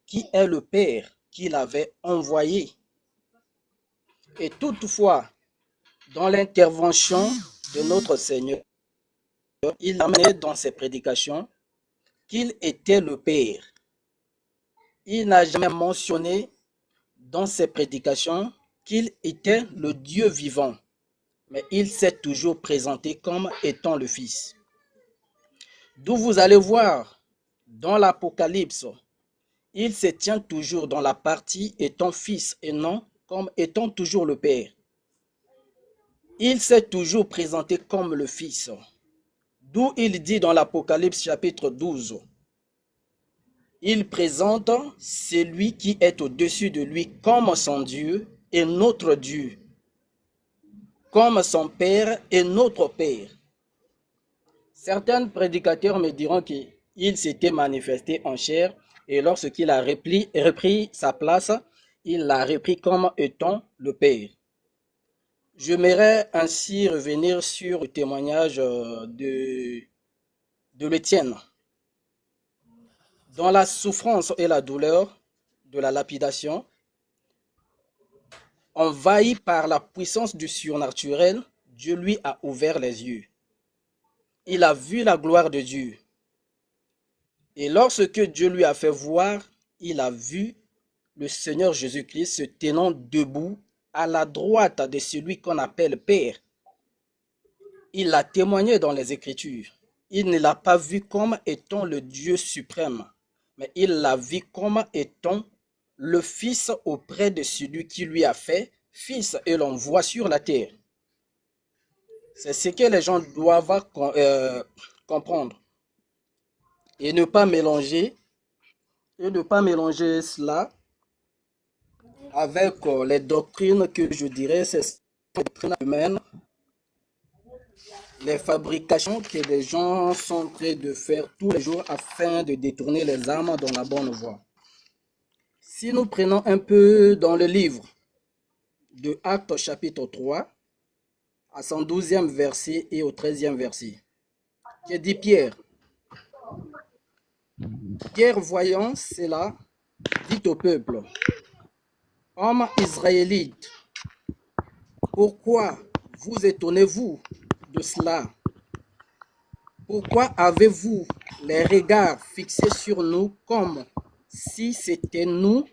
qui est le Père qu'il avait envoyé. Et toutefois, dans l'intervention de notre Seigneur, il amenait dans ses prédications qu'il était le Père. Il n'a jamais mentionné dans ses prédications qu'il était le Dieu vivant, mais il s'est toujours présenté comme étant le Fils. D'où vous allez voir dans l'Apocalypse, il se tient toujours dans la partie étant Fils et non comme étant toujours le Père. Il s'est toujours présenté comme le Fils. D'où il dit dans l'Apocalypse chapitre 12, il présente celui qui est au-dessus de lui comme son Dieu et notre Dieu, comme son Père et notre Père. Certains prédicateurs me diront qu'il s'était manifesté en chair et lorsqu'il a repris sa place, il l'a repris comme étant le Père. J'aimerais ainsi revenir sur le témoignage de l'Étienne. Dans la souffrance et la douleur de la lapidation, envahi par la puissance du surnaturel, Dieu lui a ouvert les yeux. Il a vu la gloire de Dieu. Et lorsque Dieu lui a fait voir, il a vu le Seigneur Jésus-Christ se tenant debout à la droite de celui qu'on appelle Père. Il l'a témoigné dans les Écritures. Il ne l'a pas vu comme étant le Dieu suprême, mais il l'a vu comme étant le Fils auprès de celui qui lui a fait Fils et l'envoie sur la terre. C'est ce que les gens doivent comprendre et ne pas mélanger cela avec les doctrines que je dirais, c'est les doctrines humaines, les fabrications que les gens sont en train de faire tous les jours afin de détourner les âmes dans la bonne voie. Si nous prenons un peu dans le livre de Actes chapitre 3, à son 12e verset et au 13e verset, que dit Pierre? Pierre, voyant cela, dit au peuple, « Hommes israélites, pourquoi vous étonnez-vous de cela? Pourquoi avez-vous les regards fixés sur nous comme si c'était nous,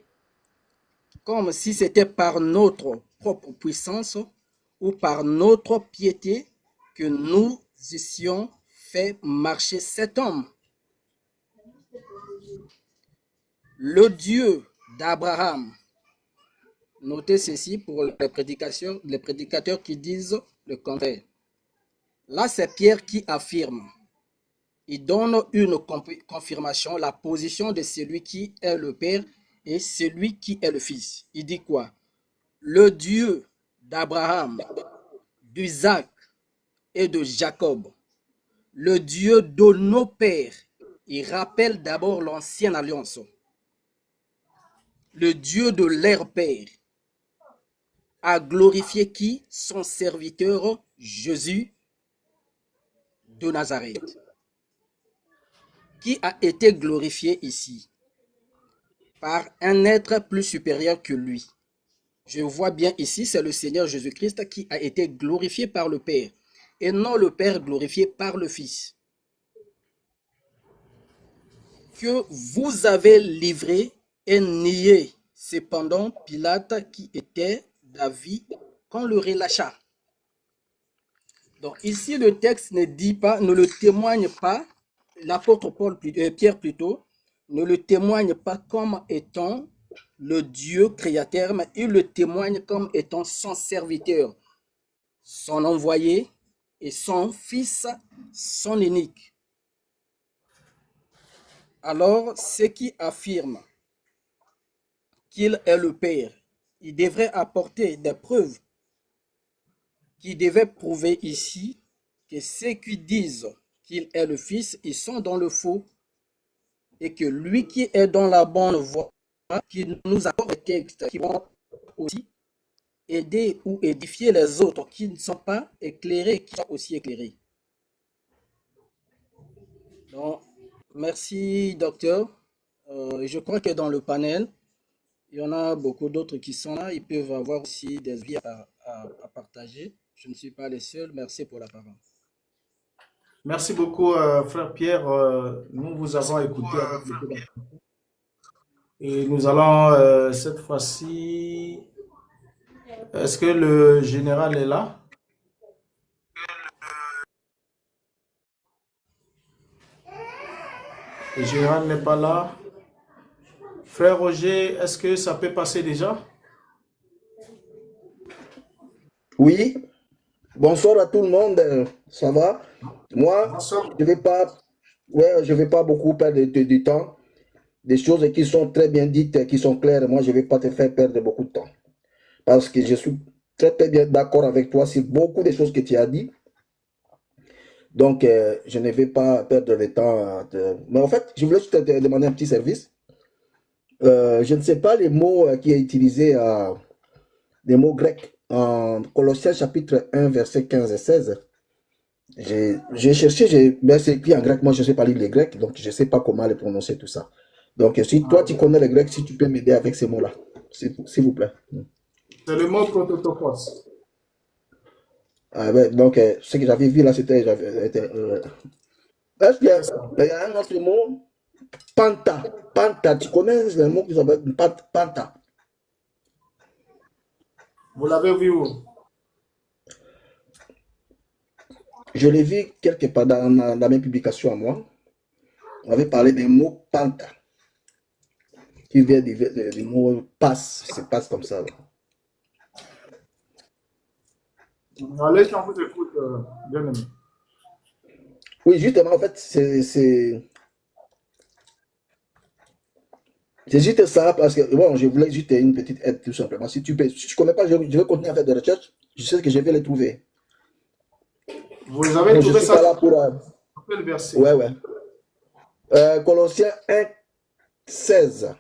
comme si c'était par notre propre puissance ou par notre piété que nous eussions fait marcher cet homme? Le Dieu d'Abraham. » Notez ceci pour les prédicateurs qui disent le contraire. Là, c'est Pierre qui affirme. il donne une confirmation, la position de celui qui est le Père et celui qui est le Fils. Il dit quoi? Le Dieu d'Abraham, d'Isaac et de Jacob, le Dieu de nos pères. Il rappelle d'abord l'ancienne alliance. Le Dieu de leur père a glorifié qui? Son serviteur Jésus de Nazareth. Qui a été glorifié ici? Par un être plus supérieur que lui. Je vois bien ici, c'est le Seigneur Jésus-Christ qui a été glorifié par le Père, et non le Père glorifié par le Fils. Que vous avez livré et nié, cependant Pilate qui était d'avis qu'on le relâcha. Donc ici le texte ne dit pas, ne le témoigne pas, l'apôtre Pierre plutôt, ne le témoigne pas comme étant le Dieu créateur, mais il le témoigne comme étant son serviteur, son envoyé et son fils, son unique. Alors, ceux qui affirment qu'il est le Père, il devrait apporter des preuves qui devaient prouver ici que ceux qui disent qu'il est le Fils, ils sont dans le faux, et que lui qui est dans la bonne voie, qui nous apporte des textes qui vont aussi aider ou édifier les autres qui ne sont pas éclairés, qui sont aussi éclairés. Donc, merci, docteur. Je crois que dans le panel, il y en a beaucoup d'autres qui sont là. Ils peuvent avoir aussi des avis à partager. Je ne suis pas le seul. Merci pour la parole. Merci beaucoup, frère Pierre. Nous vous avons écouté avec beaucoup d'attention. Et nous allons cette fois-ci. Est-ce que le général est là? Le général n'est pas là. Frère Roger, est-ce que ça peut passer déjà? Oui, bonsoir à tout le monde. Ça va? Moi, Bonsoir. je vais pas beaucoup perdre du temps. Des choses qui sont très bien dites, qui sont claires. Moi, je vais pas te faire perdre beaucoup de temps. Parce que je suis très, très bien d'accord avec toi sur beaucoup de choses que tu as dit. Donc, je ne vais pas perdre le temps. Mais en fait, je voulais juste te demander un petit service. Je ne sais pas les mots qui est utilisé, des mots grecs, en Colossiens chapitre 1, verset 15 et 16. J'ai cherché, c'est écrit en grec, moi je ne sais pas lire les grecs, donc je ne sais pas comment les prononcer tout ça. Donc, si toi tu connais les grecs, si tu peux m'aider avec ces mots-là, s'il vous plaît. C'est le mot prototokos. Donc, ce que j'avais vu là, c'était. Est-ce qu'il y a un autre mot? Panta. Panta. Tu connais le mot qui s'appelle panta? Vous l'avez vu où? Je l'ai vu quelque part dans la même publication à moi. On avait parlé des mots panta, qui vient du mot passe. C'est passe comme ça. Là. Allez, je vous écoute, bien aimé. Oui, justement, en fait, c'est juste ça, parce que bon, je voulais juste une petite aide tout simplement. Si tu peux, si tu connais pas, je vais continuer à faire des recherches. Je sais que je vais les trouver. Vous avez Donc, trouvé je suis ça pas là pour. quel verset? Ouais. Colossiens 1, 16.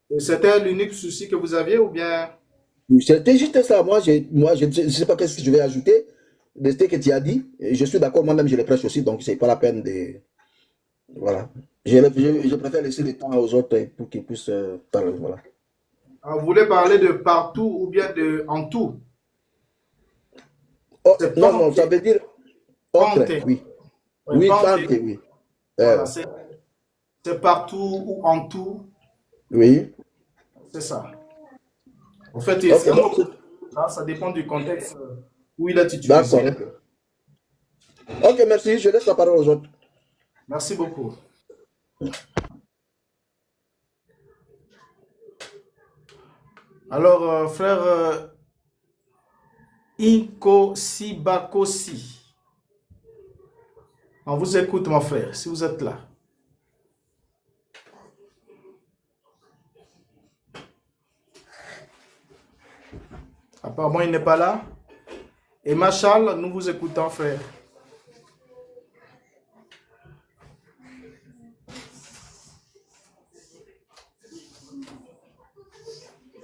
Et c'était l'unique souci que vous aviez ou bien? C'était juste ça. Moi, je ne sais pas qu'est-ce que je vais ajouter de ce que tu as dit. Je suis d'accord, moi-même, je les prêche aussi, donc c'est pas la peine de. Voilà. Je préfère laisser le temps aux autres pour qu'ils puissent parler. Voilà. Ah, vous voulez parler de partout ou bien de en tout? Oh, C'est non, ça veut dire autre, Pante. oui. Oui, Oui, pante. pante, oui. Voilà, c'est partout ou en tout, Oui. c'est ça. En fait, Ok, c'est un mot, ça dépend du contexte où il est utilisé. d'accord. Ok, merci. Je laisse la parole aux autres. Merci beaucoup. Alors, frère Inko Sibakosi. On vous écoute, mon frère, si vous êtes là. Apparemment, il n'est pas là. Et Machal, nous vous écoutons, frère.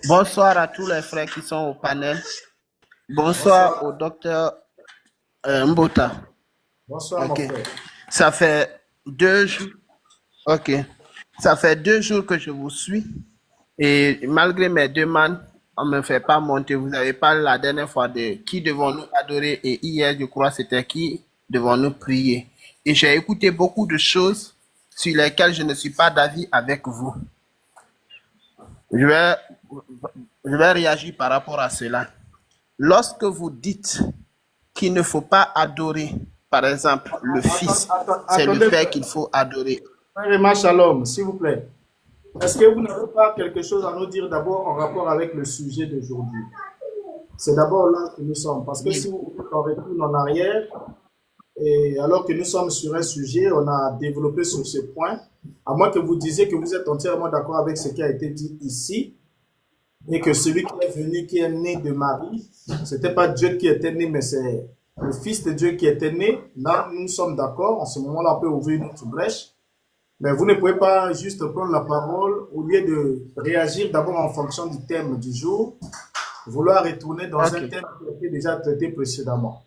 Bonsoir à tous les frères qui sont au panel. Bonsoir au docteur Mbota. Bonsoir, mon frère. Ça fait 2 jours. Ok. Ça fait 2 jours que je vous suis. Et malgré mes demandes, on ne me fait pas monter. Vous avez parlé la dernière fois de qui devons-nous adorer. Et hier, je crois, c'était qui devons-nous prier. Et j'ai écouté beaucoup de choses sur lesquelles je ne suis pas d'avis avec vous. Je vais réagir par rapport à cela. Lorsque vous dites qu'il ne faut pas adorer, par exemple, le Fils, c'est le Père qu'il faut adorer. Frère Shalom, s'il vous plaît. Est-ce que vous n'avez pas quelque chose à nous dire d'abord en rapport avec le sujet d'aujourd'hui? C'est d'abord là que nous sommes. Parce que si on retourne en arrière, et alors que nous sommes sur un sujet, on a développé sur ce point, à moins que vous disiez que vous êtes entièrement d'accord avec ce qui a été dit ici, et que celui qui est venu, qui est né de Marie, c'était pas Dieu qui était né, mais c'est le Fils de Dieu qui était né. Là, nous sommes d'accord. En ce moment-là, on peut ouvrir notre brèche. Mais vous ne pouvez pas juste prendre la parole au lieu de réagir d'abord en fonction du thème du jour, vouloir retourner dans un thème qui a été déjà traité précédemment.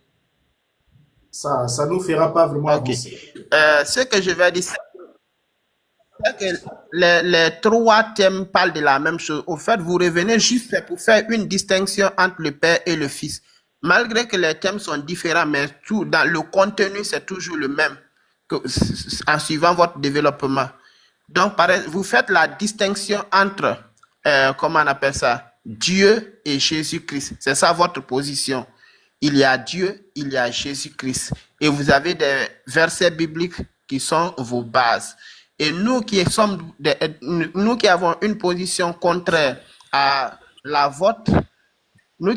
Ça nous fera pas vraiment avancer. Ce que je vais dire, c'est que les 3 thèmes parlent de la même chose. Au fait, vous revenez juste pour faire une distinction entre le Père et le Fils. Malgré que les thèmes sont différents, mais tout dans le contenu, c'est toujours le même en suivant votre développement. Donc, vous faites la distinction entre, comment on appelle ça, Dieu et Jésus-Christ. C'est ça votre position. Il y a Dieu, il y a Jésus-Christ. Et vous avez des versets bibliques qui sont vos bases. Et nous qui avons une position contraire à la vôtre, nous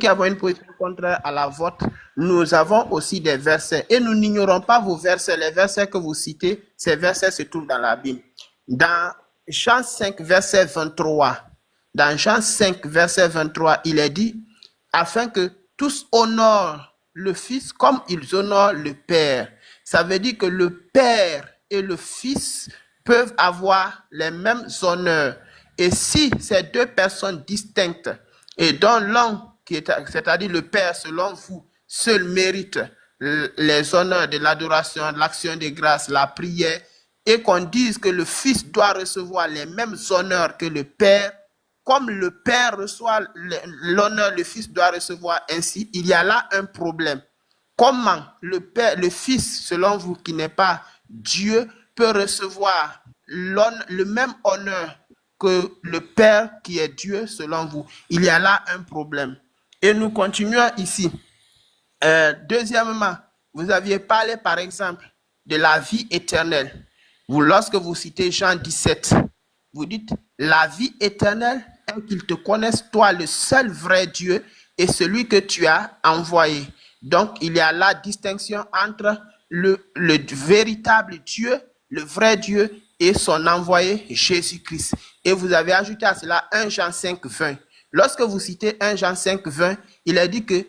avons aussi des versets. Et nous n'ignorons pas vos versets. Les versets que vous citez, ces versets se trouvent dans la Bible. Dans Jean 5, verset 23, il est dit, afin que tous honorent le Fils comme ils honorent le Père. Ça veut dire que le Père et le Fils peuvent avoir les mêmes honneurs. Et si ces 2 personnes distinctes, et dont l'un, c'est-à-dire le Père, selon vous, seul mérite les honneurs de l'adoration, de l'action de grâce, la prière, et qu'on dise que le Fils doit recevoir les mêmes honneurs que le Père, comme le Père reçoit l'honneur, le Fils doit recevoir ainsi, il y a là un problème. Comment le Fils, selon vous, qui n'est pas Dieu, peut recevoir le même honneur que le Père qui est Dieu, selon vous? Il y a là un problème. Et nous continuons ici. Deuxièmement, vous aviez parlé, par exemple, de la vie éternelle. Lorsque vous citez Jean 17, vous dites, la vie éternelle est qu'ils te connaissent, toi, le seul vrai Dieu, et celui que tu as envoyé. Donc, il y a la distinction entre le véritable Dieu, le vrai Dieu, et son envoyé Jésus-Christ. Et vous avez ajouté à cela 1 Jean 5, 20. Lorsque vous citez 1 Jean 5, 20, il a dit que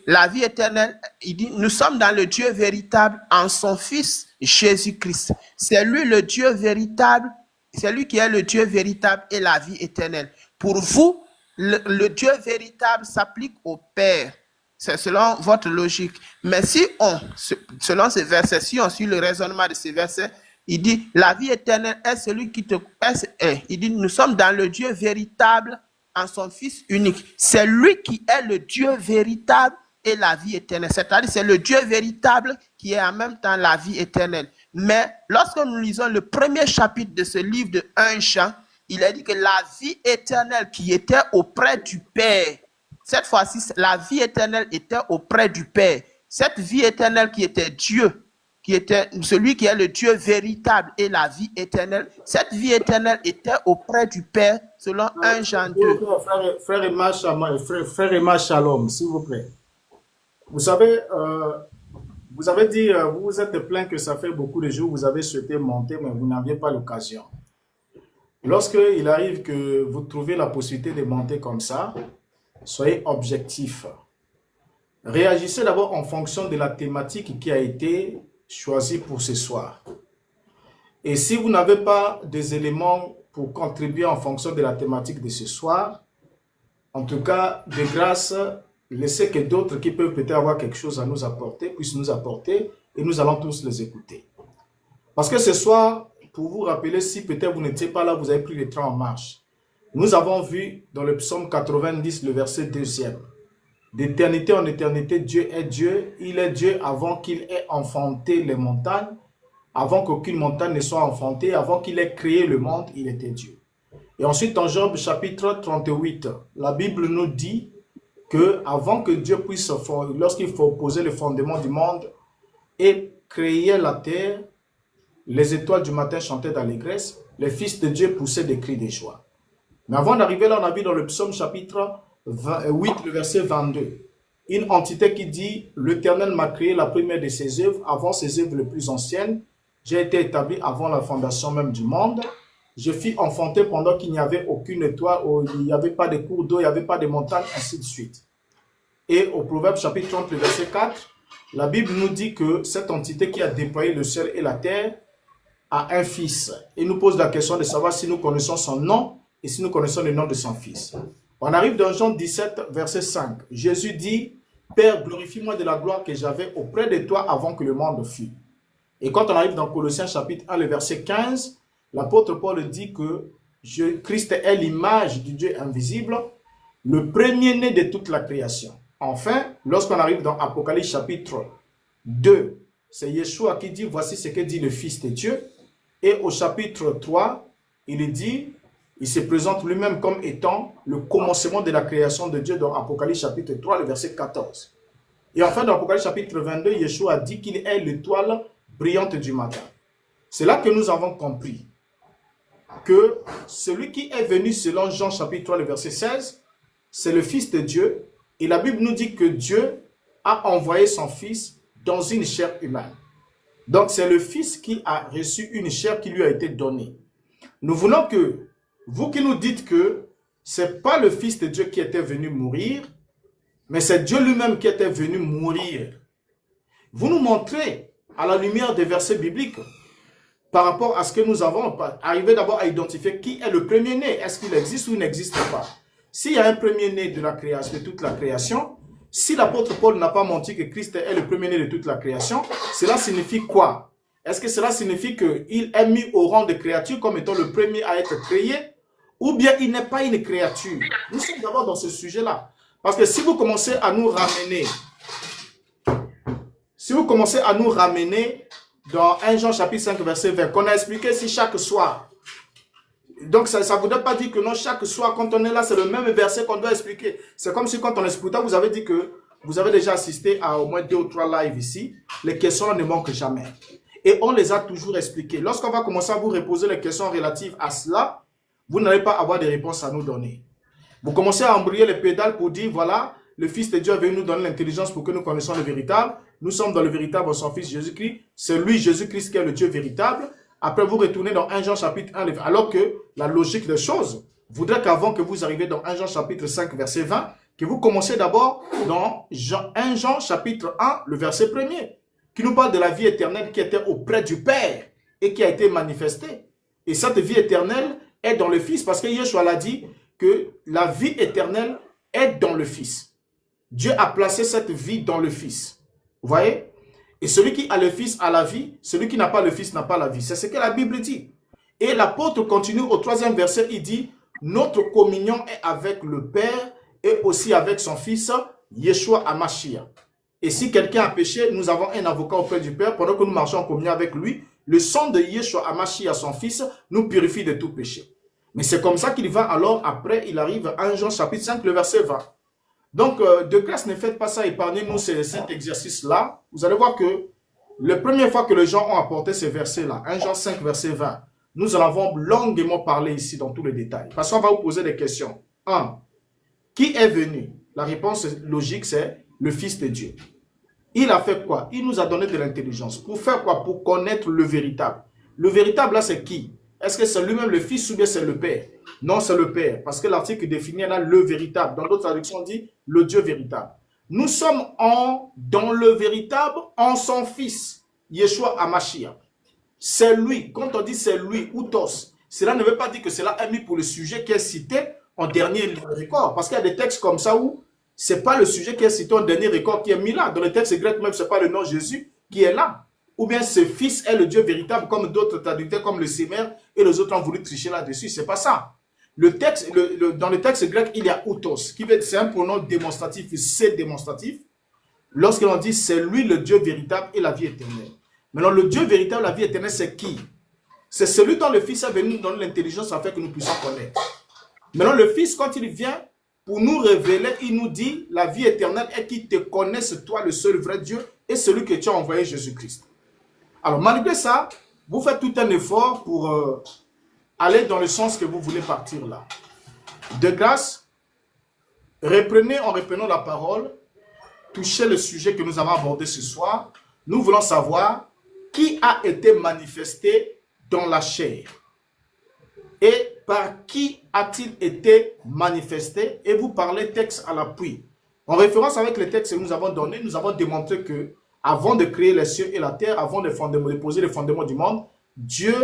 la vie éternelle, il dit, nous sommes dans le Dieu véritable en son Fils Jésus-Christ. C'est lui le Dieu véritable, c'est lui qui est le Dieu véritable et la vie éternelle. Pour vous, le Dieu véritable s'applique au Père. C'est selon votre logique. Mais si selon ces versets, si on suit le raisonnement de ces versets, il dit, la vie éternelle est celui qui te... Il dit, nous sommes dans le Dieu véritable en son Fils unique. C'est lui qui est le Dieu véritable et la vie éternelle. C'est-à-dire, c'est le Dieu véritable qui est en même temps la vie éternelle. Mais lorsque nous lisons le premier chapitre de ce livre de 1 Jean, il a dit que la vie éternelle qui était auprès du Père, cette fois-ci, la vie éternelle était auprès du Père. Cette vie éternelle qui était Dieu, celui qui est le Dieu véritable et la vie éternelle, cette vie éternelle était auprès du Père selon 1 Jean 2. Frère Emma Shalom, s'il vous plaît. Vous savez, vous avez dit, vous vous êtes plaint que ça fait beaucoup de jours, vous avez souhaité monter, mais vous n'aviez pas l'occasion. Lorsqu'il arrive que vous trouvez la possibilité de monter comme ça, soyez objectif. Réagissez d'abord en fonction de la thématique qui a été choisie pour ce soir. Et si vous n'avez pas des éléments pour contribuer en fonction de la thématique de ce soir, en tout cas, de grâce, laissez que d'autres qui peuvent peut-être avoir quelque chose à nous apporter, puissent nous apporter, et nous allons tous les écouter. Parce que ce soir, pour vous rappeler, si peut-être vous n'étiez pas là, vous avez pris le train en marche. Nous avons vu dans le psaume 90, le verset 2e. D'éternité en éternité, Dieu est Dieu. Il est Dieu avant qu'il ait enfanté les montagnes, avant qu'aucune montagne ne soit enfantée, avant qu'il ait créé le monde, il était Dieu. Et ensuite, en Job chapitre 38, la Bible nous dit que avant que Dieu puisse, lorsqu'il faut poser le fondement du monde et créer la terre, les étoiles du matin chantaient d'allégresse, les fils de Dieu poussaient des cris de joie. Mais avant d'arriver là, on a vu dans le psaume chapitre 8, le verset 22, une entité qui dit « L'Éternel m'a créé la première de ses œuvres, avant ses œuvres les plus anciennes. J'ai été établi avant la fondation même du monde. Je fus enfanté pendant qu'il n'y avait aucune étoile, il n'y avait pas de cours d'eau, il n'y avait pas de montagne, ainsi de suite. » Et au Proverbe chapitre 30, le verset 4, la Bible nous dit que cette entité qui a déployé le ciel et la terre a un fils. Il nous pose la question de savoir si nous connaissons son nom et si nous connaissons le nom de son fils. On arrive dans Jean 17, verset 5. Jésus dit, « Père, glorifie-moi de la gloire que j'avais auprès de toi avant que le monde fût. » Et quand on arrive dans Colossiens chapitre 1, le verset 15, l'apôtre Paul dit que Christ est l'image du Dieu invisible, le premier-né de toute la création. Enfin, lorsqu'on arrive dans Apocalypse chapitre 2, c'est Yeshua qui dit, voici ce que dit le Fils de Dieu. Et au chapitre 3, il dit, il se présente lui-même comme étant le commencement de la création de Dieu dans Apocalypse chapitre 3, le verset 14. Et enfin, dans Apocalypse chapitre 22, Yeshua a dit qu'il est l'étoile brillante du matin. C'est là que nous avons compris que celui qui est venu selon Jean chapitre 3, le verset 16, c'est le Fils de Dieu. Et la Bible nous dit que Dieu a envoyé son Fils dans une chair humaine. Donc, c'est le Fils qui a reçu une chair qui lui a été donnée. Nous voulons que, vous qui nous dites que ce n'est pas le Fils de Dieu qui était venu mourir, mais c'est Dieu lui-même qui était venu mourir. Vous nous montrez, à la lumière des versets bibliques, par rapport à ce que nous avons, arrivé d'abord à identifier qui est le premier-né. Est-ce qu'il existe ou il n'existe pas? S'il y a un premier-né de la création, de toute la création, si l'apôtre Paul n'a pas menti que Christ est le premier-né de toute la création, cela signifie quoi? Est-ce que cela signifie qu'il est mis au rang de créature comme étant le premier à être créé? Ou bien il n'est pas une créature? Nous sommes d'abord dans ce sujet-là. Parce que si vous commencez à nous ramener, dans 1 Jean chapitre 5 verset 20, qu'on a expliqué si chaque soir, donc ça ne voudrait pas dire que non, chaque soir quand on est là, c'est le même verset qu'on doit expliquer. C'est comme si quand on explique, vous avez dit que vous avez déjà assisté à au moins 2 ou 3 lives ici, les questions ne manquent jamais. Et on les a toujours expliquées. Lorsqu'on va commencer à vous reposer les questions relatives à cela, vous n'allez pas avoir de réponses à nous donner. Vous commencez à embrouiller les pédales pour dire, voilà, le Fils de Dieu est venu nous donner l'intelligence pour que nous connaissions le véritable. Nous sommes dans le véritable, son Fils Jésus-Christ. C'est lui, Jésus-Christ, qui est le Dieu véritable. Après, vous retournez dans 1 Jean chapitre 1, alors que la logique des choses voudrait qu'avant que vous arriviez dans 1 Jean chapitre 5, verset 20, que vous commenciez d'abord dans 1 Jean chapitre 1, le verset 1er, qui nous parle de la vie éternelle qui était auprès du Père et qui a été manifestée. Et cette vie éternelle est dans le Fils, parce que Yeshua l'a dit que la vie éternelle est dans le Fils. Dieu a placé cette vie dans le Fils. Vous voyez? Et celui qui a le Fils a la vie, celui qui n'a pas le Fils n'a pas la vie. C'est ce que la Bible dit. Et l'apôtre continue au 3e verset, il dit, notre communion est avec le Père et aussi avec son Fils, Yeshua HaMashiach. Et si quelqu'un a péché, nous avons un avocat auprès du Père, pendant que nous marchons en communion avec lui, le sang de Yeshua HaMashiach, son Fils, nous purifie de tout péché. Mais c'est comme ça qu'il va alors, après, il arrive à 1 Jean chapitre 5, le verset 20. Donc, de grâce, ne faites pas ça, épargnez-nous cet exercice-là. Vous allez voir que La première fois que les gens ont apporté ces versets-là, 1 Jean 5, verset 20, nous en avons longuement parlé ici dans tous les détails. Parce qu'on va vous poser des questions. 1. Qui est venu? La réponse logique, c'est le Fils de Dieu. Il a fait quoi? Il nous a donné de l'intelligence. Pour faire quoi? Pour connaître le véritable. Le véritable, là, c'est qui? Est-ce que c'est lui-même le Fils ou bien c'est le Père? Non, c'est le Père. Parce que l'article définit là le véritable. Dans d'autres traductions, on dit le Dieu véritable. Nous sommes dans le véritable, en son Fils, Yeshua HaMashiach. C'est lui. Quand on dit c'est lui, Outos, cela ne veut pas dire que cela est mis pour le sujet qui est cité en dernier record. Parce qu'il y a des textes comme ça où ce n'est pas le sujet qui est cité en dernier record qui est mis là. Dans le texte grec même, ce n'est pas le nom Jésus qui est là. Ou bien ce Fils est le Dieu véritable, comme d'autres traducteurs, comme le Sémer et les autres ont voulu tricher là-dessus. Ce n'est pas ça. Le texte, dans le texte grec, il y a Outos, qui veut dire c'est un pronom démonstratif, c'est démonstratif. Lorsqu'on dit c'est lui le Dieu véritable et la vie éternelle. Maintenant, le Dieu véritable, la vie éternelle, c'est qui? C'est celui dont le Fils est venu nous donner l'intelligence afin que nous puissions connaître. Maintenant, le Fils, quand il vient pour nous révéler, il nous dit la vie éternelle est qu'il te connaisse, toi, le seul vrai Dieu, et celui que tu as envoyé, Jésus-Christ. Alors, malgré ça, vous faites tout un effort pour aller dans le sens que vous voulez partir là. De grâce, en reprenant la parole, touchez le sujet que nous avons abordé ce soir. Nous voulons savoir qui a été manifesté dans la chair et par qui a-t-il été manifesté, et vous parlez texte à l'appui. En référence avec les textes que nous avons donnés, nous avons démontré que avant de créer les cieux et la terre, avant de poser les fondements du monde, Dieu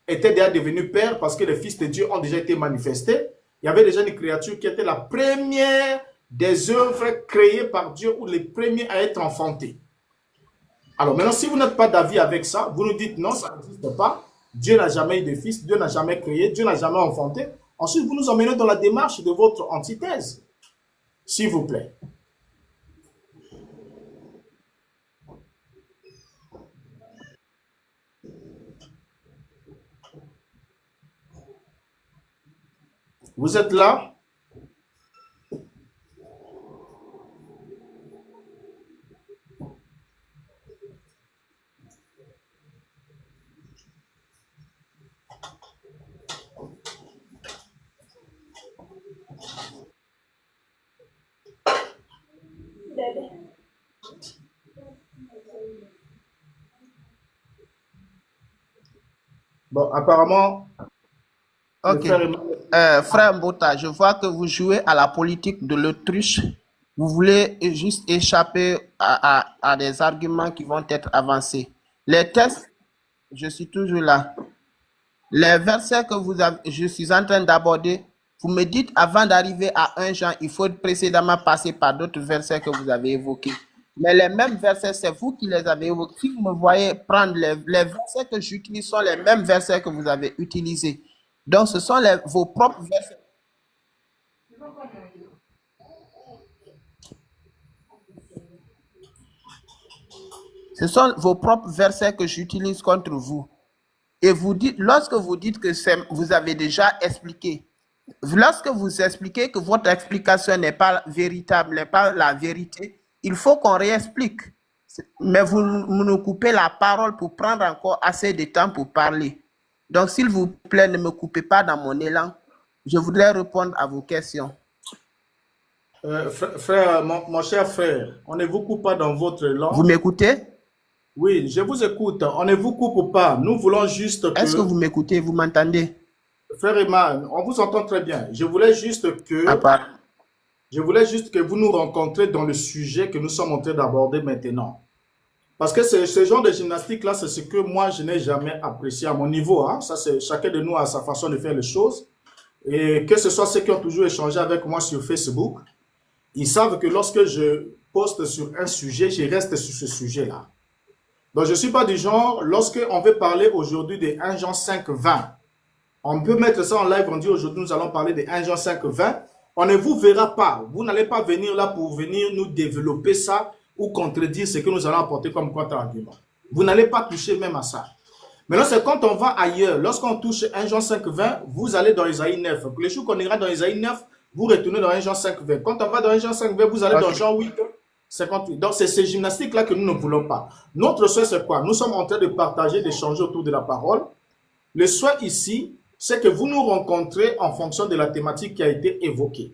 était déjà devenu Père parce que les fils de Dieu ont déjà été manifestés. Il y avait déjà une créature qui était la première des œuvres créées par Dieu ou les premiers à être enfantés. Alors maintenant, si vous n'êtes pas d'avis avec ça, vous nous dites non, ça n'existe pas. Dieu n'a jamais eu de fils, Dieu n'a jamais créé, Dieu n'a jamais enfanté. Ensuite, vous nous emmenez dans la démarche de votre antithèse. S'il vous plaît. Vous êtes là? Bon, apparemment, Ok. Frère Mbota, je vois que vous jouez à la politique de l'autruche. Vous voulez juste échapper à des arguments qui vont être avancés. Les textes, je suis toujours là. Les versets que je suis en train d'aborder, vous me dites avant d'arriver à 1 Jean, il faut précédemment passer par d'autres versets que vous avez évoqués. Mais les mêmes versets, c'est vous qui les avez évoqués. Si vous me voyez prendre les versets que j'utilise, sont les mêmes versets que vous avez utilisés. Donc, ce sont vos propres versets. Ce sont vos propres versets que j'utilise contre vous. Et vous dites, lorsque vous dites que vous avez déjà expliqué, lorsque vous expliquez que votre explication n'est pas véritable, n'est pas la vérité, il faut qu'on réexplique. Mais vous nous coupez la parole pour prendre encore assez de temps pour parler. Donc, s'il vous plaît, ne me coupez pas dans mon élan. Je voudrais répondre à vos questions. Frère, mon cher frère, on ne vous coupe pas dans votre élan. Vous m'écoutez? Oui, je vous écoute. On ne vous coupe pas. Nous voulons juste que... Est-ce que vous m'écoutez? Vous m'entendez? Frère Eman, on vous entend très bien. Je voulais juste que vous nous rencontriez dans le sujet que nous sommes en train d'aborder maintenant. Parce que ce genre de gymnastique-là, c'est ce que moi, je n'ai jamais apprécié à mon niveau. Hein. Ça, c'est chacun de nous a sa façon de faire les choses. Et que ce soit ceux qui ont toujours échangé avec moi sur Facebook, ils savent que lorsque je poste sur un sujet, je reste sur ce sujet-là. Donc, je ne suis pas du genre, lorsqu'on veut parler aujourd'hui de 1 Jean 5, 20, on peut mettre ça en live, on dit aujourd'hui nous allons parler de 1 Jean 5, 20, on ne vous verra pas. Vous n'allez pas venir là pour venir nous développer ça ou contredire ce que nous allons apporter comme contre-argument. Vous n'allez pas toucher même à ça. Maintenant, c'est quand on va ailleurs, lorsqu'on touche 1 Jean 5, 20, vous allez dans Isaïe 9. Pour les jours qu'on ira dans Isaïe 9, vous retournez dans 1 Jean 5, 20. Quand on va dans 1 Jean 5, 20, vous allez dans Jean 8. 58. Donc, c'est ces gymnastiques-là que nous ne voulons pas. Notre souhait, c'est quoi? Nous sommes en train de partager, d'échanger autour de la parole. Le souhait ici, c'est que vous nous rencontrez en fonction de la thématique qui a été évoquée.